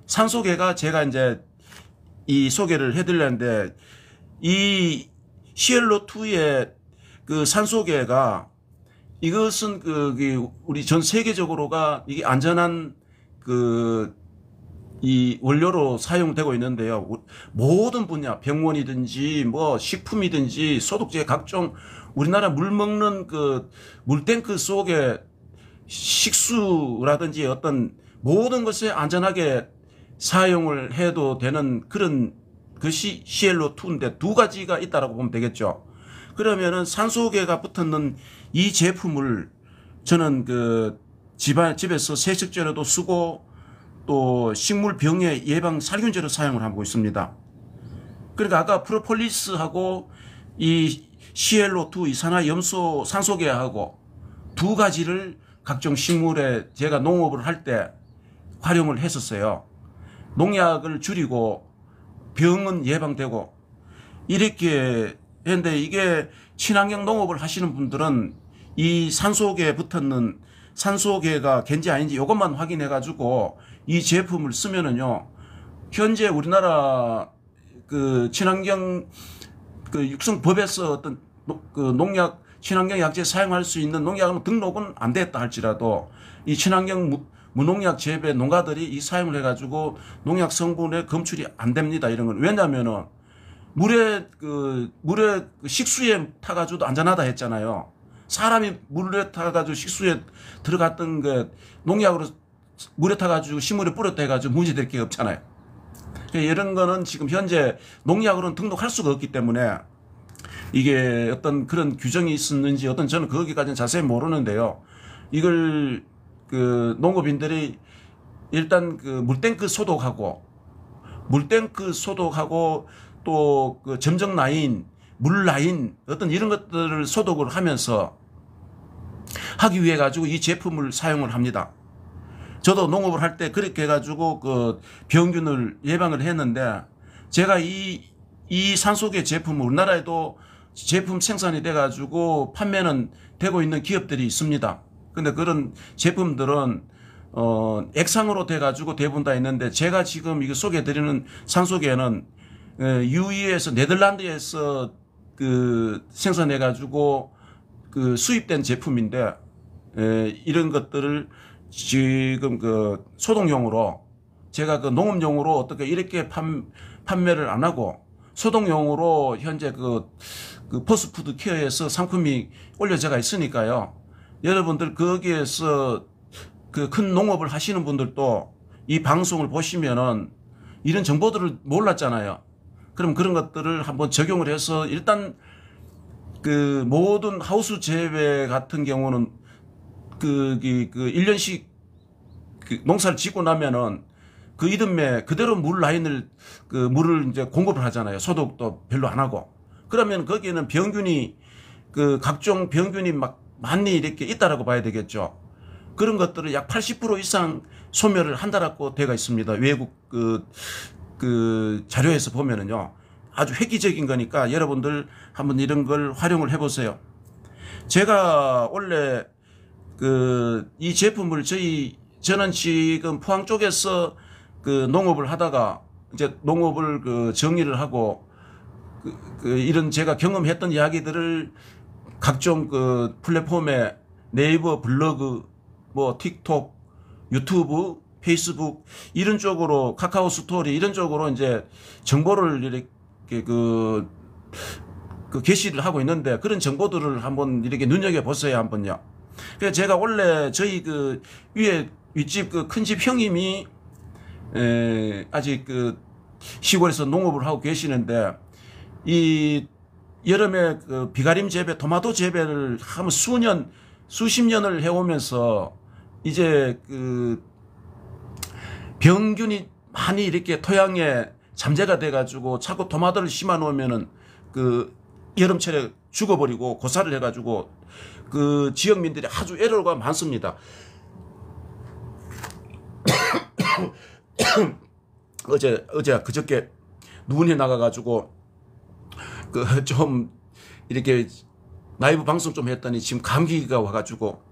산소계가 제가 이제 이 소개를 해드렸는데 이 ClO2의 그 산소계가 이것은 그 우리 전 세계적으로가 이게 안전한 그 이 원료로 사용되고 있는데요. 모든 분야 병원이든지 뭐 식품이든지 소독제 각종 우리나라 물 먹는 그 물탱크 속에 식수라든지 어떤 모든 것에 안전하게 사용을 해도 되는 그런 것이 ClO2인데 두 가지가 있다라고 보면 되겠죠. 그러면은 산소계가 붙었는 이 제품을 저는 그 집에서 세척제로도 쓰고 또 식물병의 예방 살균제로 사용을 하고 있습니다. 그러니까 아까 프로폴리스하고 이 ClO2 이산화염소 산소계하고 두 가지를 각종 식물에 제가 농업을 할 때 활용을 했었어요. 농약을 줄이고 병은 예방되고 이렇게 했는데 이게 친환경 농업을 하시는 분들은 이 산소계에 붙었는 산소계가 갠지 아닌지 이것만 확인해 가지고 이 제품을 쓰면은요 현재 우리나라 그 친환경 그 육성법에서 어떤 그 농약 친환경 약재 사용할 수 있는 농약은 등록은 안 됐다 할지라도 이 친환경 무농약 재배 농가들이 이 사용을 해가지고 농약 성분의 검출이 안 됩니다. 이런 건. 왜냐면은 물에 식수에 타가지고도 안전하다 했잖아요. 사람이 물에 타가지고 식수에 들어갔던 그 농약으로 물에 타가지고 식물에 뿌렸다 해가지고 문제될 게 없잖아요. 이런 거는 지금 현재 농약으로는 등록할 수가 없기 때문에 이게 어떤 그런 규정이 있었는지 저는 거기까지는 자세히 모르는데요. 이걸 그 농업인들이 일단 그 물탱크 소독하고 또 그 점정 라인, 물 라인 어떤 이런 것들을 소독을 하면서 하기 위해 가지고 이 제품을 사용을 합니다. 저도 농업을 할 때 그렇게 해가지고 그 병균을 예방을 했는데 제가 이 산소계 제품을 우리나라에도 제품 생산이 돼가지고 판매는 되고 있는 기업들이 있습니다. 근데 그런 제품들은 액상으로 돼가지고 대부분 다 있는데 제가 지금 이거 소개해드리는 산소계는 UAE에서 네덜란드에서 그 생산해가지고 그 수입된 제품인데 이런 것들을 지금 그 소독용으로 제가 그 농업용으로 어떻게 이렇게 판매를 안 하고 소독용으로 현재 그 포스푸드 케어에서 상품이 올려져가 있으니까요. 여러분들 거기에서 그 큰 농업을 하시는 분들도 이 방송을 보시면은 이런 정보들을 몰랐잖아요. 그럼 그런 것들을 한번 적용을 해서 일단 그 모든 하우스 재배 같은 경우는 그 1년씩 그 농사를 짓고 나면은 그 이듬해 그대로 물 라인을 물을 이제 공급을 하잖아요. 소독도 별로 안 하고. 그러면 거기에는 병균이 각종 병균이 막 많이 이렇게 있다라고 봐야 되겠죠. 그런 것들을 약 80% 이상 소멸을 한다라고 되어 있습니다. 외국 자료에서 보면은요. 아주 획기적인 거니까 여러분들 한번 이런 걸 활용을 해보세요. 제가 원래 이 제품을 저는 지금 포항 쪽에서 농업을 하다가 이제 농업을 정리를 하고 이런 제가 경험했던 이야기들을 각종 플랫폼에 네이버, 블로그, 뭐 틱톡, 유튜브, 페이스북 이런 쪽으로 카카오 스토리 이런 쪽으로 이제 정보를 이렇게 게시를 하고 있는데 그런 정보들을 한번 이렇게 눈여겨 보세요 한번요. 그래서 제가 원래 저희 위에 윗집 큰 집 형님이 아직 시골에서 농업을 하고 계시는데 이 여름에 비가림 재배, 토마토 재배를 하면 수십 년을 해오면서 이제 병균이 많이 이렇게 토양에 잠재가 돼가지고 자꾸 토마토를 심어 놓으면은 여름철에 죽어버리고 고사를 해가지고 지역민들이 아주 애로가 많습니다. 그저께 눈이 나가가지고 좀 이렇게 라이브 방송 좀 했더니 지금 감기가 와가지고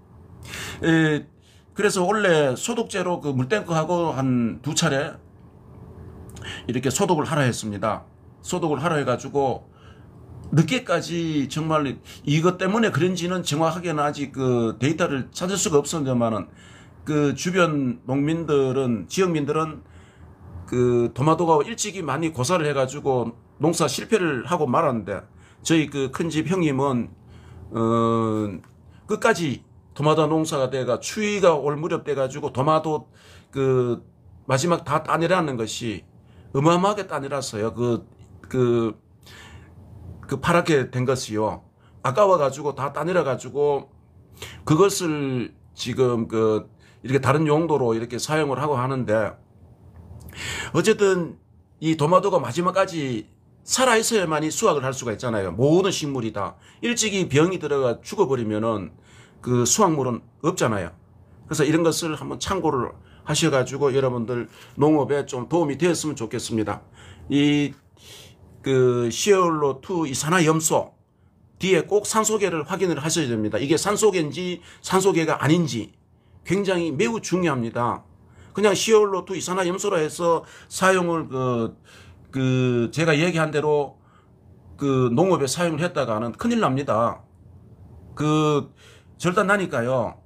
그래서 원래 소독제로 물탱크하고 한 2차례 이렇게 소독을 하라 했습니다. 소독을 하라 해가지고 늦게까지 정말 이것 때문에 그런지는 정확하게는 아직 데이터를 찾을 수가 없었는데만은 주변 농민들은 지역민들은 토마토가 일찍이 많이 고사를 해가지고 농사 실패를 하고 말았는데 저희 큰 집 형님은 끝까지 토마토 농사가 돼가 추위가 올 무렵 돼가지고 토마토 마지막 다 따내라는 것이 어마어마하게 따내랐어요. 파랗게 된 것이요. 아까워가지고 다 따내려가지고 그것을 지금 이렇게 다른 용도로 이렇게 사용을 하고 하는데 어쨌든 이 토마토가 마지막까지 살아있어야만이 수확을 할 수가 있잖아요. 모든 식물이 다 일찍이 병이 들어가 죽어버리면은 수확물은 없잖아요. 그래서 이런 것을 한번 참고를 하셔가지고 여러분들 농업에 좀 도움이 되었으면 좋겠습니다. 시어올로2 이산화염소 뒤에 꼭 산소계를 확인을 하셔야 됩니다. 이게 산소계인지 산소계가 아닌지 굉장히 매우 중요합니다. 그냥 시어올로2 이산화염소로 해서 사용을 제가 얘기한 대로 농업에 사용을 했다가는 큰일 납니다. 그 절단 나니까요.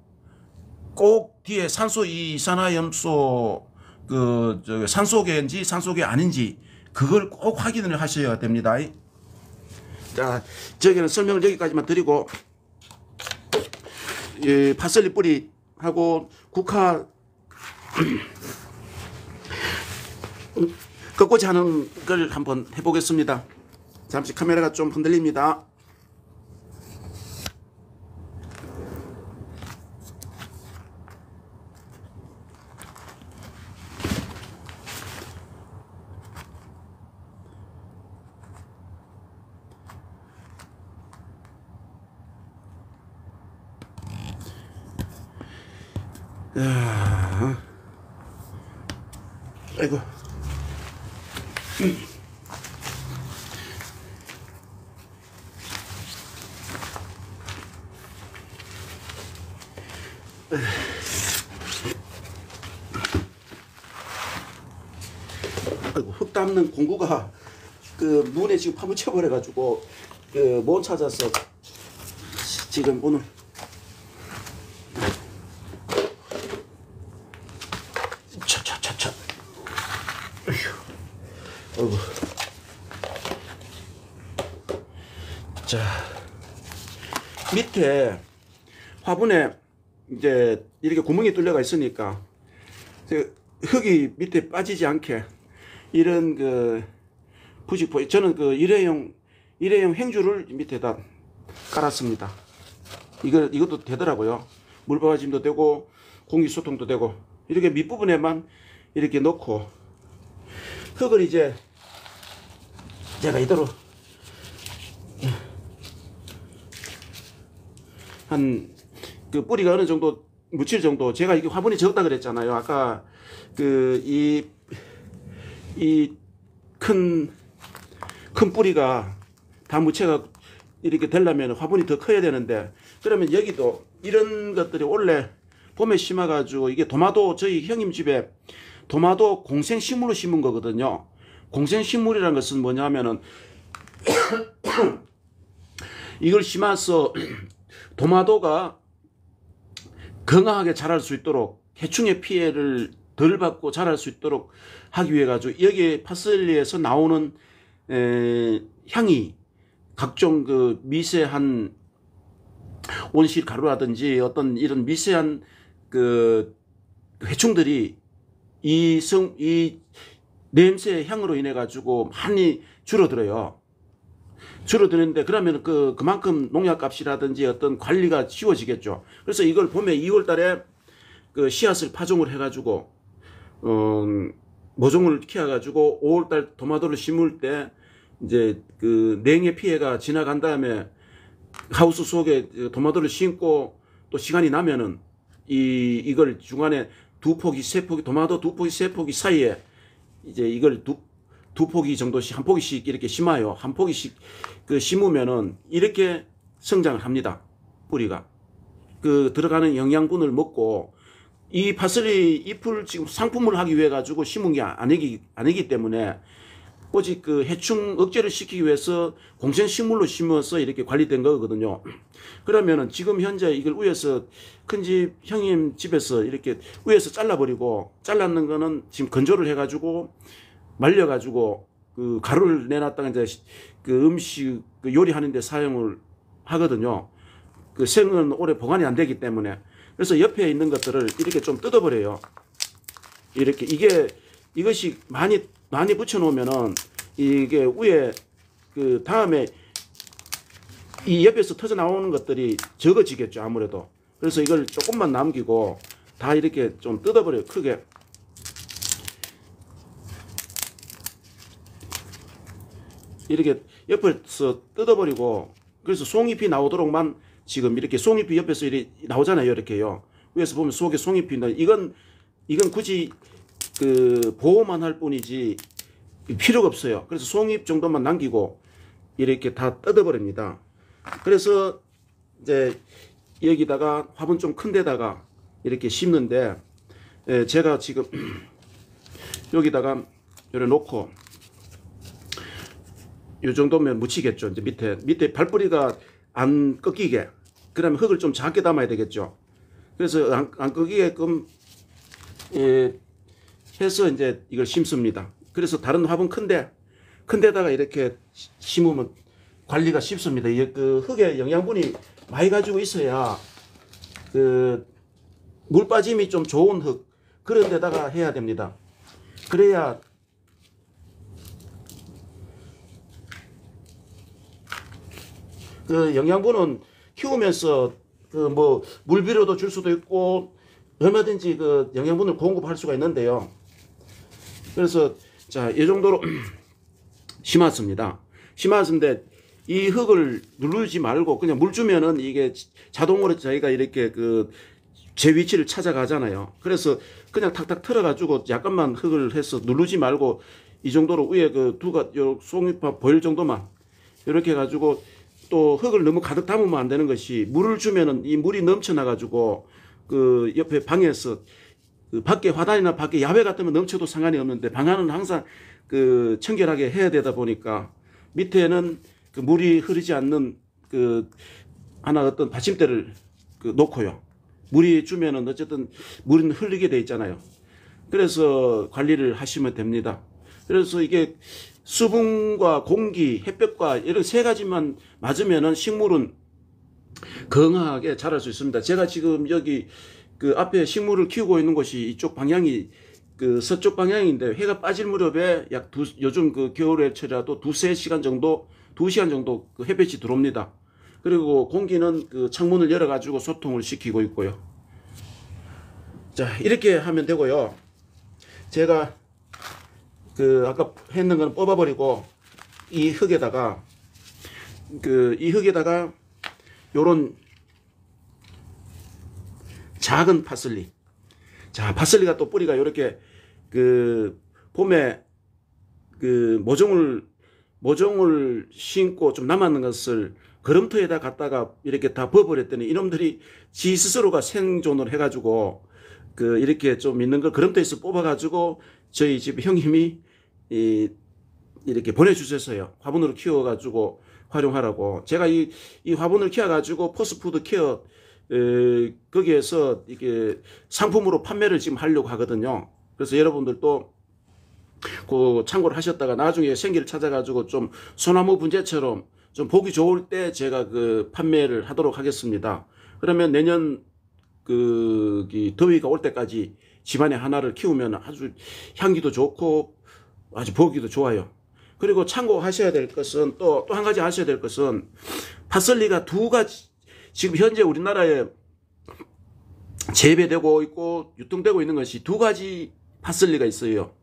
꼭 뒤에 산소 이산화염소 저 산소계인지 산소계 아닌지 그걸 꼭 확인을 하셔야 됩니다. 자, 저기는 설명을 여기까지만 드리고 파슬리 뿌리하고 국화 꺾고자 하는 걸 한번 해보겠습니다. 잠시 카메라가 좀 흔들립니다. 아이고. 아이고, 흙 담는 공구가 그 문에 지금 파묻혀 버려 가지고 그 못 찾아서 지금 오늘 차차차차 어이구. 자, 밑에 화분에 이제 이렇게 구멍이 뚫려가 있으니까 흙이 밑에 빠지지 않게 이런 그 부직포, 저는 그 일회용 행주를 밑에다 깔았습니다. 이것도 되더라고요. 물바가짐도 되고 공기소통도 되고 이렇게 밑부분에만 이렇게 놓고 흙을 이제 제가 이대로 한 그 뿌리가 어느 정도 묻힐 정도, 제가 이게 화분이 적다 그랬잖아요. 아까 그 이 큰 뿌리가 다 묻혀가 이렇게 되려면 화분이 더 커야 되는데, 그러면 여기도 이런 것들이 원래 봄에 심어가지고 이게 도마도, 저희 형님 집에 도마도 공생식물로 심은 거거든요. 공생식물이라는 것은 뭐냐면은 이걸 심어서 도마도가 건강하게 자랄 수 있도록, 해충의 피해를 덜 받고 자랄 수 있도록 하기 위해 가지고 여기 파슬리에서 나오는 향이 각종 그 미세한 온실 가루라든지 어떤 이런 미세한 그 해충들이 이 냄새 향으로 인해 가지고 많이 줄어들어요. 줄어드는데 그러면 그만큼 농약값이라든지 어떤 관리가 쉬워지겠죠. 그래서 이걸 봄에 2월 달에 그 씨앗을 파종을 해가지고 모종을 키워가지고 5월 달 토마토를 심을 때 이제 그 냉해 피해가 지나간 다음에 하우스 속에 토마토를 심고 또 시간이 나면은 이걸 중간에 두 포기, 세 포기, 토마토 두 포기, 세 포기 사이에 이제 이걸 두 포기 정도씩, 한 포기씩 이렇게 심어요. 한 포기씩 그 심으면은 이렇게 성장을 합니다. 뿌리가. 그 들어가는 영양분을 먹고, 이 파슬리 잎을 지금 상품을 하기 위해 가지고 심은 게 아니기 때문에 오직 그 해충 억제를 시키기 위해서 공생식물로 심어서 이렇게 관리된 거거든요. 그러면은 지금 현재 이걸 위에서 큰 집 형님 집에서 이렇게 위에서 잘라버리고, 잘랐는 거는 지금 건조를 해가지고 말려가지고 그 가루를 내놨다가 이제 그 음식 그 요리하는데 사용을 하거든요. 그 생은 오래 보관이 안 되기 때문에. 그래서 옆에 있는 것들을 이렇게 좀 뜯어버려요. 이렇게 이것이 많이 붙여놓으면은 이게 위에 그 다음에 이 옆에서 터져 나오는 것들이 적어지겠죠, 아무래도. 그래서 이걸 조금만 남기고 다 이렇게 좀 뜯어버려요, 크게. 이렇게 옆에서 뜯어버리고, 그래서 송잎이 나오도록만 지금 이렇게 송잎이 옆에서 이렇게 나오잖아요, 이렇게요. 위에서 보면 속에 송잎이 나. 이건 굳이 그 보호만 할 뿐이지 필요가 없어요. 그래서 송잎 정도만 남기고 이렇게 다 뜯어버립니다. 그래서 이제 여기다가 화분 좀 큰 데다가 이렇게 심는데, 제가 지금 여기다가 이렇게 놓고 이 정도면 묻히겠죠. 이제 밑에 발뿌리가 안 꺾이게 그러면 흙을 좀 작게 담아야 되겠죠. 그래서 안 끄기게끔 해서 이제 이걸 심습니다. 그래서 다른 화분 큰데다가 이렇게 심으면 관리가 쉽습니다. 그 흙에 영양분이 많이 가지고 있어야 그 물 빠짐이 좀 좋은 흙 그런 데다가 해야 됩니다. 그래야 그 영양분은 키우면서 그 뭐 물비료도 줄 수도 있고 얼마든지 그 영양분을 공급할 수가 있는데요. 그래서 자, 이 정도로 심었습니다. 심었는데 이 흙을 누르지 말고 그냥 물 주면은 이게 자동으로 저희가 이렇게 그 제 위치를 찾아가잖아요. 그래서 그냥 탁탁 틀어가지고 약간만 흙을 해서 누르지 말고 이 정도로 위에 그 요 송이파 보일 정도만 이렇게 해가지고 또 흙을 너무 가득 담으면 안 되는 것이 물을 주면은 이 물이 넘쳐나가지고 그 옆에 방에서 그 밖에 화단이나 밖에 야외 같으면 넘쳐도 상관이 없는데 방 안은 항상 그 청결하게 해야 되다 보니까 밑에는 그 물이 흐르지 않는 그 하나 어떤 받침대를 그 놓고요. 물이 주면은 어쨌든 물은 흘리게 돼 있잖아요. 그래서 관리를 하시면 됩니다. 그래서 이게 수분과 공기, 햇볕과 이런 세 가지만 맞으면은 식물은 건강하게 자랄 수 있습니다. 제가 지금 여기 그 앞에 식물을 키우고 있는 곳이 이쪽 방향이 그 서쪽 방향인데 해가 빠질 무렵에 요즘 그 겨울에라도 2-3시간 정도, 2시간 정도 그 햇볕이 들어옵니다. 그리고 공기는 그 창문을 열어가지고 소통을 시키고 있고요. 자, 이렇게 하면 되고요. 제가 그 아까 했는 건 뽑아버리고 이 흙에다가 요런 작은 파슬리. 자, 파슬리가 또 뿌리가 요렇게 그 봄에 그 모종을 심고 좀 남았는 것을 거름터에다 갖다가 이렇게 다 버버렸더니 이놈들이 지 스스로가 생존을 해가지고 그 이렇게 좀 있는 걸 거름터에서 뽑아가지고 저희 집 형님이 이렇게 보내주셨어요. 화분으로 키워가지고 활용하라고. 제가 이 화분을 키워가지고 포스푸드 케어 거기에서 이게 상품으로 판매를 지금 하려고 하거든요. 그래서 여러분들도 그 참고를 하셨다가 나중에 생기를 찾아가지고 좀 소나무 분재처럼 좀 보기 좋을 때 제가 그 판매를 하도록 하겠습니다. 그러면 내년 그 더위가 올 때까지 집안에 하나를 키우면 아주 향기도 좋고 아주 보기도 좋아요. 그리고 참고하셔야 될 것은 또 한 가지 하셔야 될 것은 파슬리가 두 가지 지금 현재 우리나라에 재배되고 있고 유통되고 있는 것이 두 가지 파슬리가 있어요.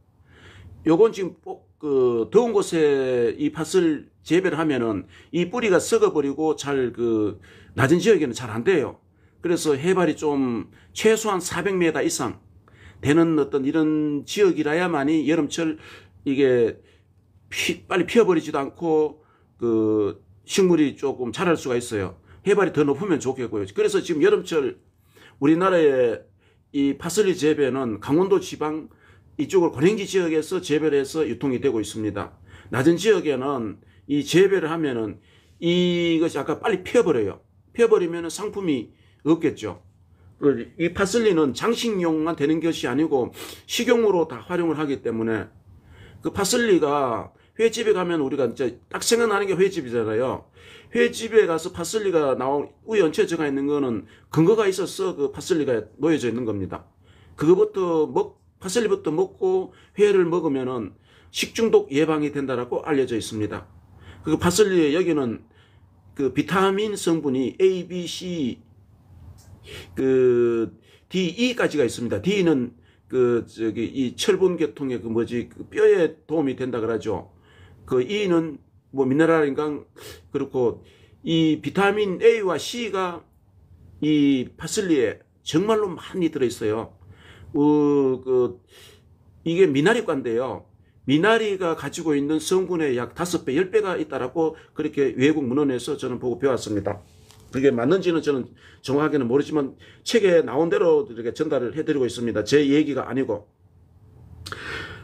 요건 지금 그 더운 곳에 이 팥을 재배를 하면은 이 뿌리가 썩어버리고 잘 그 낮은 지역에는 잘 안 돼요. 그래서 해발이 좀 최소한 400m 이상 되는 어떤 이런 지역이라야만이 여름철 이게 빨리 피어버리지도 않고 그 식물이 조금 자랄 수가 있어요. 해발이 더 높으면 좋겠고요. 그래서 지금 여름철 우리나라의 이 파슬리 재배는 강원도 지방 이쪽으로 고랭지 지역에서 재배를 해서 유통이 되고 있습니다. 낮은 지역에는 이 재배를 하면은 이것이 아까 빨리 피어버려요. 피어버리면 상품이 없겠죠. 이 파슬리는 장식용만 되는 것이 아니고 식용으로 다 활용을 하기 때문에 그 파슬리가 횟집에 가면 우리가 이제 딱 생각나는 게 횟집이잖아요. 횟집에 가서 파슬리가 위에 얹혀져 있는 거는 근거가 있어서 그 파슬리가 놓여져 있는 겁니다. 파슬리부터 먹고 회를 먹으면은 식중독 예방이 된다라고 알려져 있습니다. 그 파슬리에 여기는 그 비타민 성분이 A, B, C, 그 D, E까지가 있습니다. D는 이 철분 계통의 그 뼈에 도움이 된다 그러죠. 그 E는 뭐 미네랄인가 그렇고 이 비타민 A와 C가 이 파슬리에 정말로 많이 들어있어요. 이게 미나리과인데요. 미나리가 가지고 있는 성분의 약 5배, 10배가 있다라고 그렇게 외국 문헌에서 저는 보고 배웠습니다. 그게 맞는지는 저는 정확하게는 모르지만 책에 나온 대로 이렇게 전달을 해드리고 있습니다. 제 얘기가 아니고.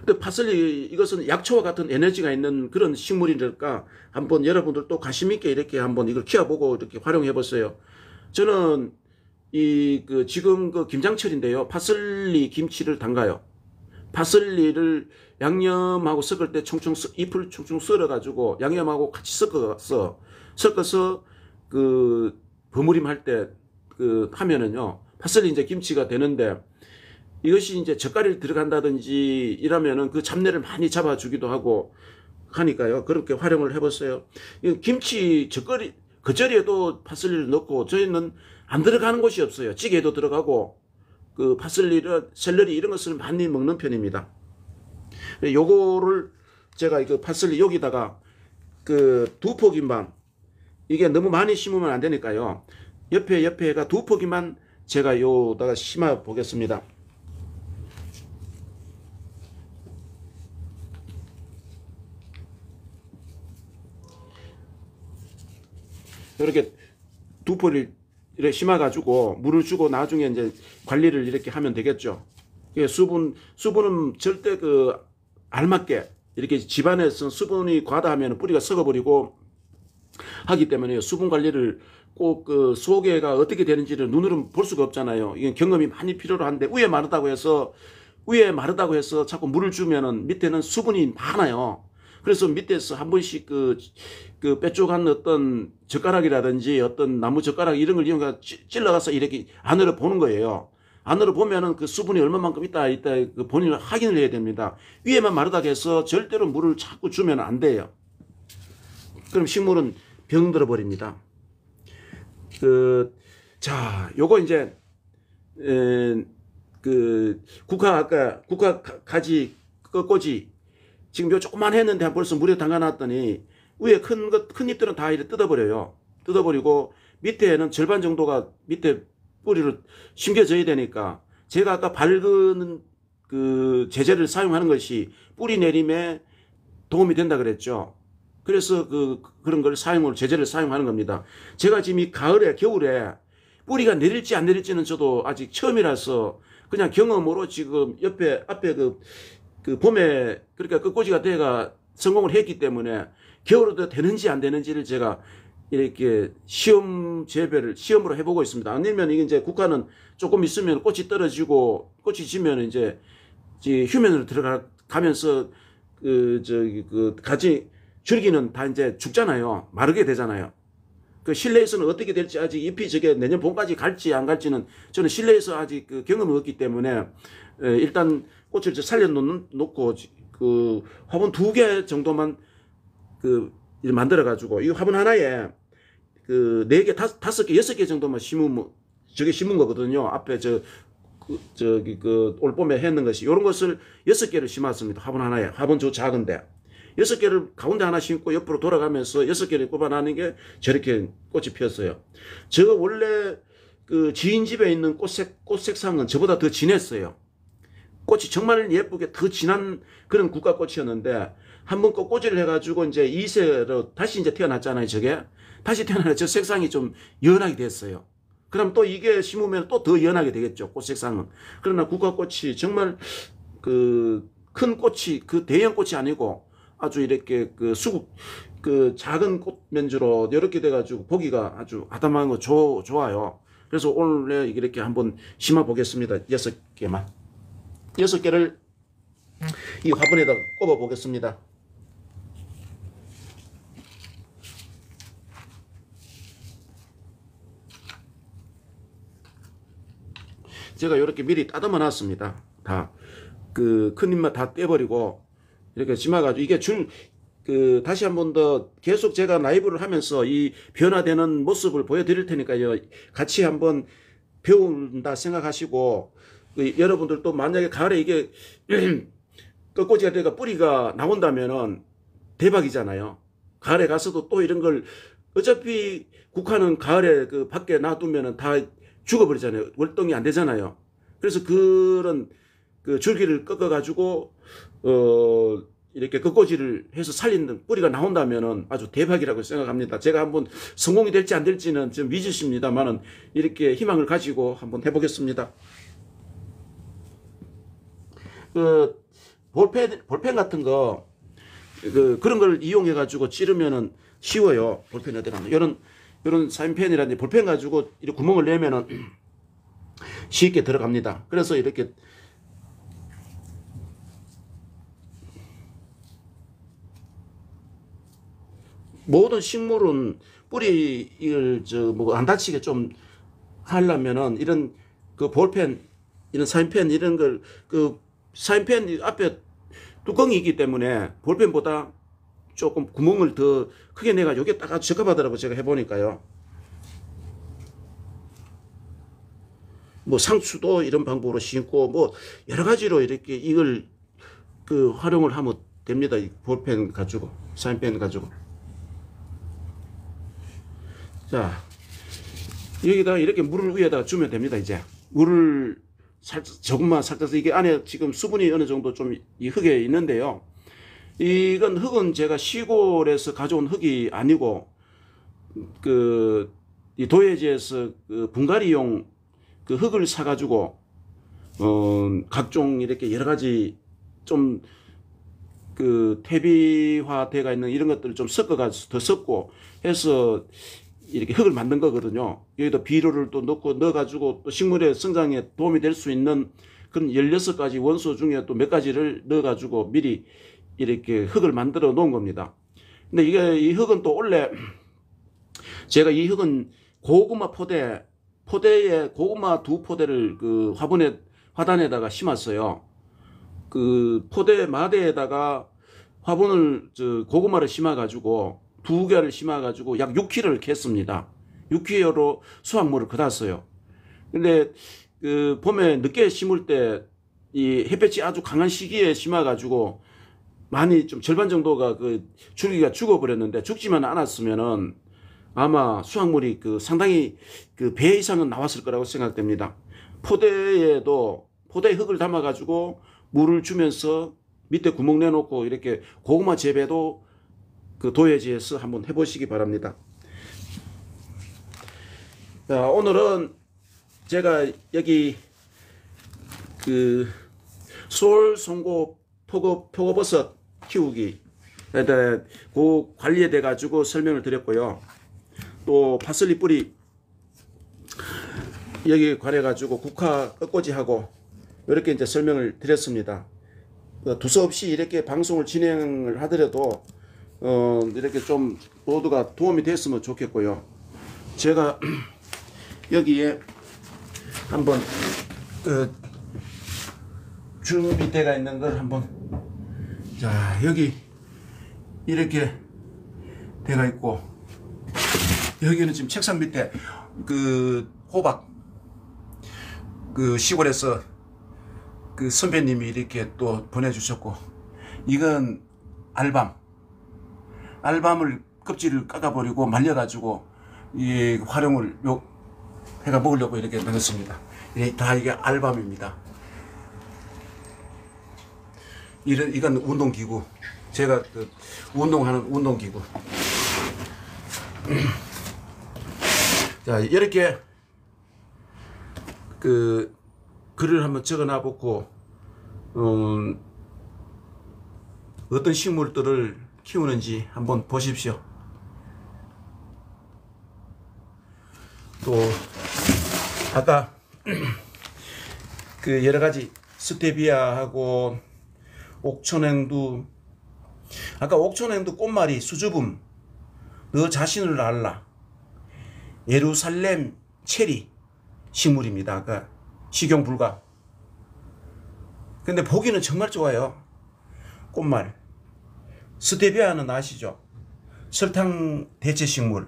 근데 파슬리 이것은 약초와 같은 에너지가 있는 그런 식물이니까 한번 여러분들도 관심 있게 이렇게 한번 이걸 키워보고 이렇게 활용해 보세요. 저는 지금 김장철인데요. 파슬리 김치를 담가요. 파슬리를 양념하고 섞을 때 잎을 총총 썰어가지고 양념하고 같이 섞어서 버무림 할 때 하면은요. 파슬리 이제 김치가 되는데 이것이 이제 젓갈이 들어간다든지 이러면은 그 잡내를 많이 잡아주기도 하고 하니까요. 그렇게 활용을 해봤어요. 김치 겉절이에도 파슬리를 넣고 저희는 안 들어가는 곳이 없어요. 찌개에도 들어가고 파슬리를 샐러리 이런 것을 많이 먹는 편입니다. 요거를 제가 파슬리 여기다가 2포기만 이게 너무 많이 심으면 안 되니까요. 옆에가 2포기만 제가 요다가 심어 보겠습니다. 이렇게 2포를 이렇게 심어가지고 물을 주고 나중에 이제 관리를 이렇게 하면 되겠죠. 수분은 절대 알맞게 이렇게 집안에서 수분이 과다하면 뿌리가 썩어버리고 하기 때문에 수분 관리를 꼭 수호계가 어떻게 되는지를 눈으로 볼 수가 없잖아요. 이게 경험이 많이 필요로 한데 위에 마르다고 해서 자꾸 물을 주면은 밑에는 수분이 많아요. 그래서 밑에서 한 번씩 뾰족한 어떤 젓가락이라든지 어떤 나무 젓가락 이런 걸 이용해서 찔러가서 이렇게 안으로 보는 거예요. 안으로 보면은 그 수분이 얼마만큼 있다 본인을 확인을 해야 됩니다. 위에만 마르다고 해서 절대로 물을 자꾸 주면 안 돼요. 그럼 식물은 병들어 버립니다. 자, 요거 이제 국화 가지 꺾꽂이 지금 요 조그만 했는데 벌써 물에 담가놨더니 위에 큰 잎들은 다 이렇게 뜯어버려요. 뜯어버리고 밑에는 절반 정도가 밑에 뿌리로 심겨져야 되니까 제가 아까 밝은 제재를 사용하는 것이 뿌리 내림에 도움이 된다 그랬죠. 그래서 그런 걸 제재를 사용하는 겁니다. 제가 지금 이 겨울에 뿌리가 내릴지 안 내릴지는 저도 아직 처음이라서 그냥 경험으로 지금 앞에 봄에 그러니까 꺾꽂이가 돼가 성공을 했기 때문에 겨울에도 되는지 안 되는지를 제가 이렇게 시험으로 해보고 있습니다. 아니면 이게 이제 국화는 조금 있으면 꽃이 떨어지고 꽃이 지면 이제 휴면으로 들어가면서 가지 줄기는 다 이제 죽잖아요. 마르게 되잖아요. 실내에서는 어떻게 될지 아직 잎이 내년 봄까지 갈지 안 갈지는 저는 실내에서 아직 경험이 없기 때문에 일단 꽃을 살려놓고 화분 2개 정도만 만들어 가지고 이 화분 하나에 4개, 5개, 6개 정도만 심으면 저게 심은 거거든요. 앞에 올봄에 했는 것이 이런 것을 6개를 심었습니다. 화분 하나에. 화분 작은데 6개를 가운데 하나 심고 옆으로 돌아가면서 6개를 꼽아나는 게 저렇게 꽃이 피었어요. 저 원래 지인 집에 있는 꽃 색상은 저보다 더 진했어요. 꽃이 정말 예쁘게 더 진한 그런 국화꽃이었는데 한번 꽃꽂이를 해가지고 이제 2세로 다시 이제 태어났잖아요. 저게 다시 태어나서 저 색상이 좀 연하게 됐어요. 그럼 또 이게 심으면 또 더 연하게 되겠죠. 꽃 색상은. 그러나 국화꽃이 정말 큰 꽃이 대형 꽃이 아니고 아주 이렇게 작은 꽃 면주로 이렇게 돼가지고 보기가 아주 아담한 거 좋아요. 그래서 오늘 이렇게 한번 심어 보겠습니다. 6개만. 6개를 이 화분에다 꼽아 보겠습니다. 제가 이렇게 미리 따듬어 놨습니다. 다 큰 잎만 다 떼버리고 이렇게 심어가지고 이게 다시 한 번 더 계속 제가 라이브를 하면서 이 변화되는 모습을 보여드릴 테니까요. 같이 한번 배운다 생각하시고 여러분들도 만약에 가을에 이게 꺾꽂이가 되가 뿌리가 나온다면은 대박이잖아요. 가을에 가서도 또 이런 걸 어차피 국화는 가을에 밖에 놔두면은 다 죽어버리잖아요. 월동이 안 되잖아요. 그래서 그런 줄기를 꺾어가지고 이렇게 꺾꽂이를 해서 살리는 뿌리가 나온다면은 아주 대박이라고 생각합니다. 제가 한번 성공이 될지 안 될지는 좀 미지수입니다만은 이렇게 희망을 가지고 한번 해보겠습니다. 볼펜 같은 거 그런 걸 이용해 가지고 찌르면은 쉬워요. 볼펜에다가 이런 사인펜이라든지 볼펜 가지고 이렇게 구멍을 내면은 쉽게 들어갑니다. 그래서 이렇게 모든 식물은 뿌리를 안 다치게 좀 하려면은 이런 그 볼펜, 이런 사인펜 이런 걸 그 사인펜 앞에 뚜껑이 있기 때문에 볼펜보다 조금 구멍을 더 크게 내가 이게 딱 아주 적합하더라고 제가 해보니까요. 뭐 상추도 이런 방법으로 심고 뭐 여러 가지로 이렇게 이걸 그 활용을 하면 됩니다. 이 볼펜 가지고 사인펜 가지고. 자, 여기다 이렇게 물을 위에다가 주면 됩니다. 이제 물을 살짝 조금만 살짝 이게 안에 지금 수분이 어느 정도 좀 이 흙에 있는데요. 이건 흙은 제가 시골에서 가져온 흙이 아니고 그 이 도예지에서 그 분갈이용 그 흙을 사가지고 각종 이렇게 여러 가지 좀 그 퇴비화돼가 있는 이런 것들을 좀 섞어가지고 더 섞고 해서 이렇게 흙을 만든 거거든요. 여기다 비료를 또 넣어가지고 또 식물의 성장에 도움이 될 수 있는 그런 16가지 원소 중에 또 몇 가지를 넣어가지고 미리 이렇게 흙을 만들어 놓은 겁니다. 근데 이 흙은 또 원래 제가 이 흙은 고구마 포대에 고구마 2포대를 그 화단에다가 심었어요. 그 포대 마대에다가 화분을 고구마를 심어가지고 2개를 심어가지고 약 6kg를 캤습니다. 6kg로 수확물을 거뒀어요. 근데 그 봄에 늦게 심을 때 이 햇볕이 아주 강한 시기에 심어가지고 많이 좀 절반 정도가 그 줄기가 죽어버렸는데 죽지만 않았으면은 아마 수확물이 그 상당히 그 배 이상은 나왔을 거라고 생각됩니다. 포대에 흙을 담아가지고 물을 주면서 밑에 구멍 내놓고 이렇게 고구마 재배도 그 도예지에서 한번 해보시기 바랍니다. 자, 오늘은 제가 여기 그 솔송고 표고버섯 키우기 그 관리에 대해 가지고 설명을 드렸고요. 또 파슬리 뿌리 여기 관해 가지고 국화 꺾꽂이하고 이렇게 이제 설명을 드렸습니다. 두서없이 이렇게 방송을 진행을 하더라도 이렇게 좀 모두가 도움이 됐으면 좋겠고요. 제가 여기에 한번 준비대가 있는 걸 한번, 자, 여기 이렇게 대가 있고, 여기는 지금 책상 밑에 그 호박, 그 시골에서 그 선배님이 이렇게 또 보내주셨고, 이건 알밤을 껍질을 깎아버리고 말려가지고 이 활용을 해가 먹으려고 이렇게 넣었습니다. 다 이게 알밤입니다. 이건 운동기구. 제가 그 운동하는 운동기구. 자, 이렇게 그 글을 한번 적어 놔보고 어떤 식물들을 키우는지 한번 보십시오. 또 아까 그 여러 가지 스테비아하고 옥천행두, 아까 옥천행두 꽃말이 수줍음, 너 자신을 알라, 예루살렘 체리 식물입니다. 아까 식용 불가. 근데 보기는 정말 좋아요. 꽃말. 스테비아는 아시죠? 설탕 대체 식물.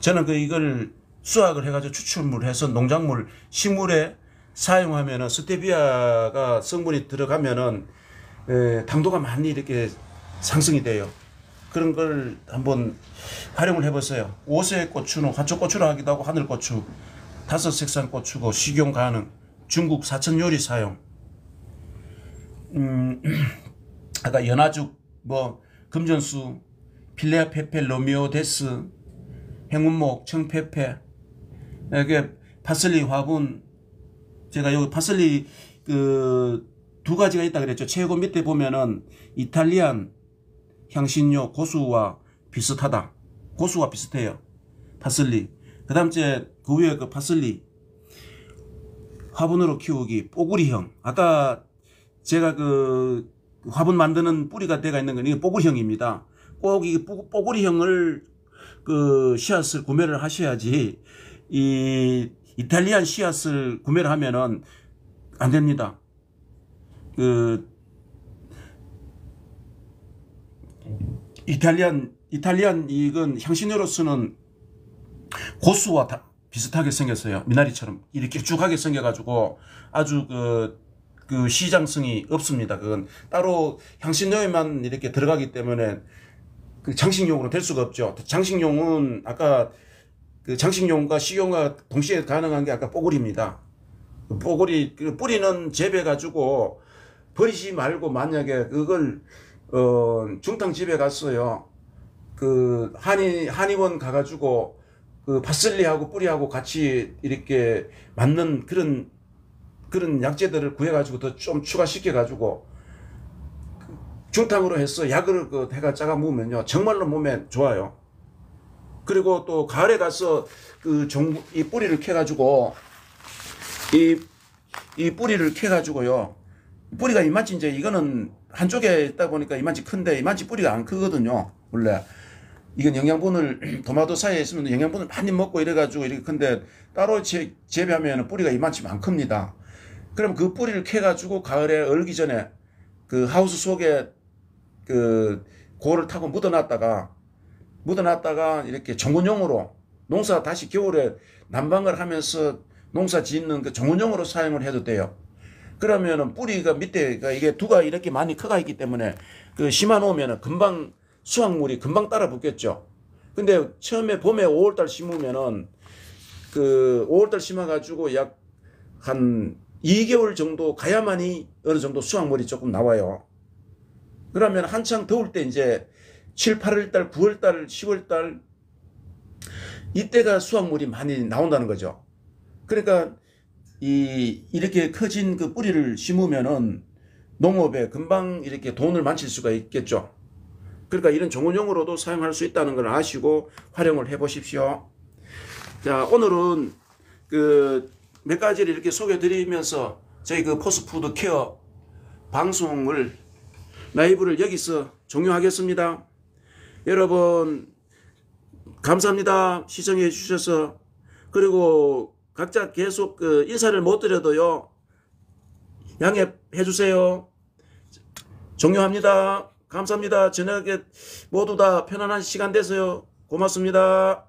저는 이걸 수확을 해가지고 추출물 해서 농작물, 식물에 사용하면은 스테비아가 성분이 들어가면은 당도가 많이 이렇게 상승이 돼요. 그런 걸 한번 활용을 해보세요. 오색 고추는 화초 고추로 하기도 하고 하늘고추, 5색상 고추고 식용 가능. 중국 사천 요리 사용. 아까 연화죽, 뭐 금전수, 필레아 페페, 로미오데스, 행운목, 청페페, 이게 파슬리 화분. 제가 여기 파슬리 그 2가지가 있다 그랬죠. 최고 밑에 보면은 이탈리안 향신료 고수와 비슷하다. 고수와 비슷해요. 파슬리. 그 다음째 그 위에 그 파슬리 화분으로 키우기 뽀구리형. 아까 제가 그 화분 만드는 뿌리가 되어 있는 건 이게 뽀구리형입니다. 꼭 이 뽀구리형을 그 씨앗을 구매를 하셔야지 이 이탈리안 씨앗을 구매를 하면은 안 됩니다. 그 이탈리안 이건 향신료로서는 고수와 비슷하게 생겼어요. 미나리처럼 이렇게 길쭉하게 생겨가지고 아주 그 시장성이 없습니다. 그건 따로 향신료에만 이렇게 들어가기 때문에 그 장식용으로 될 수가 없죠. 장식용은 아까 그 장식용과 식용과 동시에 가능한 게 아까 뽀글입니다. 뽀글이 그 뿌리는 재배가지고 버리지 말고 만약에 그걸 중탕집에 갔어요. 그 한의원 가가지고 그 파슬리하고 뿌리하고 같이 이렇게 맞는 그런 약재들을 구해가지고 더 좀 추가시켜가지고 중탕으로 해서 약을 해가 짜가 먹으면요 정말로 몸에 좋아요. 그리고 또 가을에 가서 이 뿌리를 캐가지고 이 뿌리를 캐가지고요. 뿌리가 이만치 이제 이거는 한쪽에 있다 보니까 이만치 큰데 이만치 뿌리가 안 크거든요. 원래 이건 영양분을 토마토 사이에 있으면 영양분을 많이 먹고 이래가지고 이렇게 큰데 따로 재배하면 뿌리가 이만치 안 큽니다. 그럼 그 뿌리를 캐가지고 가을에 얼기 전에 그 하우스 속에 고를 타고 묻어놨다가 이렇게 정원용으로 농사 다시 겨울에 난방을 하면서 농사 짓는 그 정원용으로 사용을 해도 돼요. 그러면은 뿌리가 밑에가 이게 두가 이렇게 많이 커가 있기 때문에 심어 놓으면은 금방 수확물이 금방 따라 붙겠죠. 근데 처음에 봄에 5월달 심으면은 5월달 심어가지고 약 한 2개월 정도 가야만이 어느 정도 수확물이 조금 나와요. 그러면 한창 더울 때 이제 7, 8월달, 9월달, 10월달 이때가 수확물이 많이 나온다는 거죠. 그러니까 이렇게 커진 그 뿌리를 심으면은 농업에 금방 이렇게 돈을 만칠 수가 있겠죠. 그러니까 이런 정원용으로도 사용할 수 있다는 걸 아시고 활용을 해 보십시오. 자, 오늘은 몇 가지를 이렇게 소개해 드리면서 저희 포스푸드 케어 방송을 라이브를 여기서 종료하겠습니다. 여러분 감사합니다. 시청해 주셔서. 그리고 각자 계속 인사를 못 드려도요 양해해 주세요. 종료합니다. 감사합니다. 저녁에 모두 다 편안한 시간 되세요. 고맙습니다.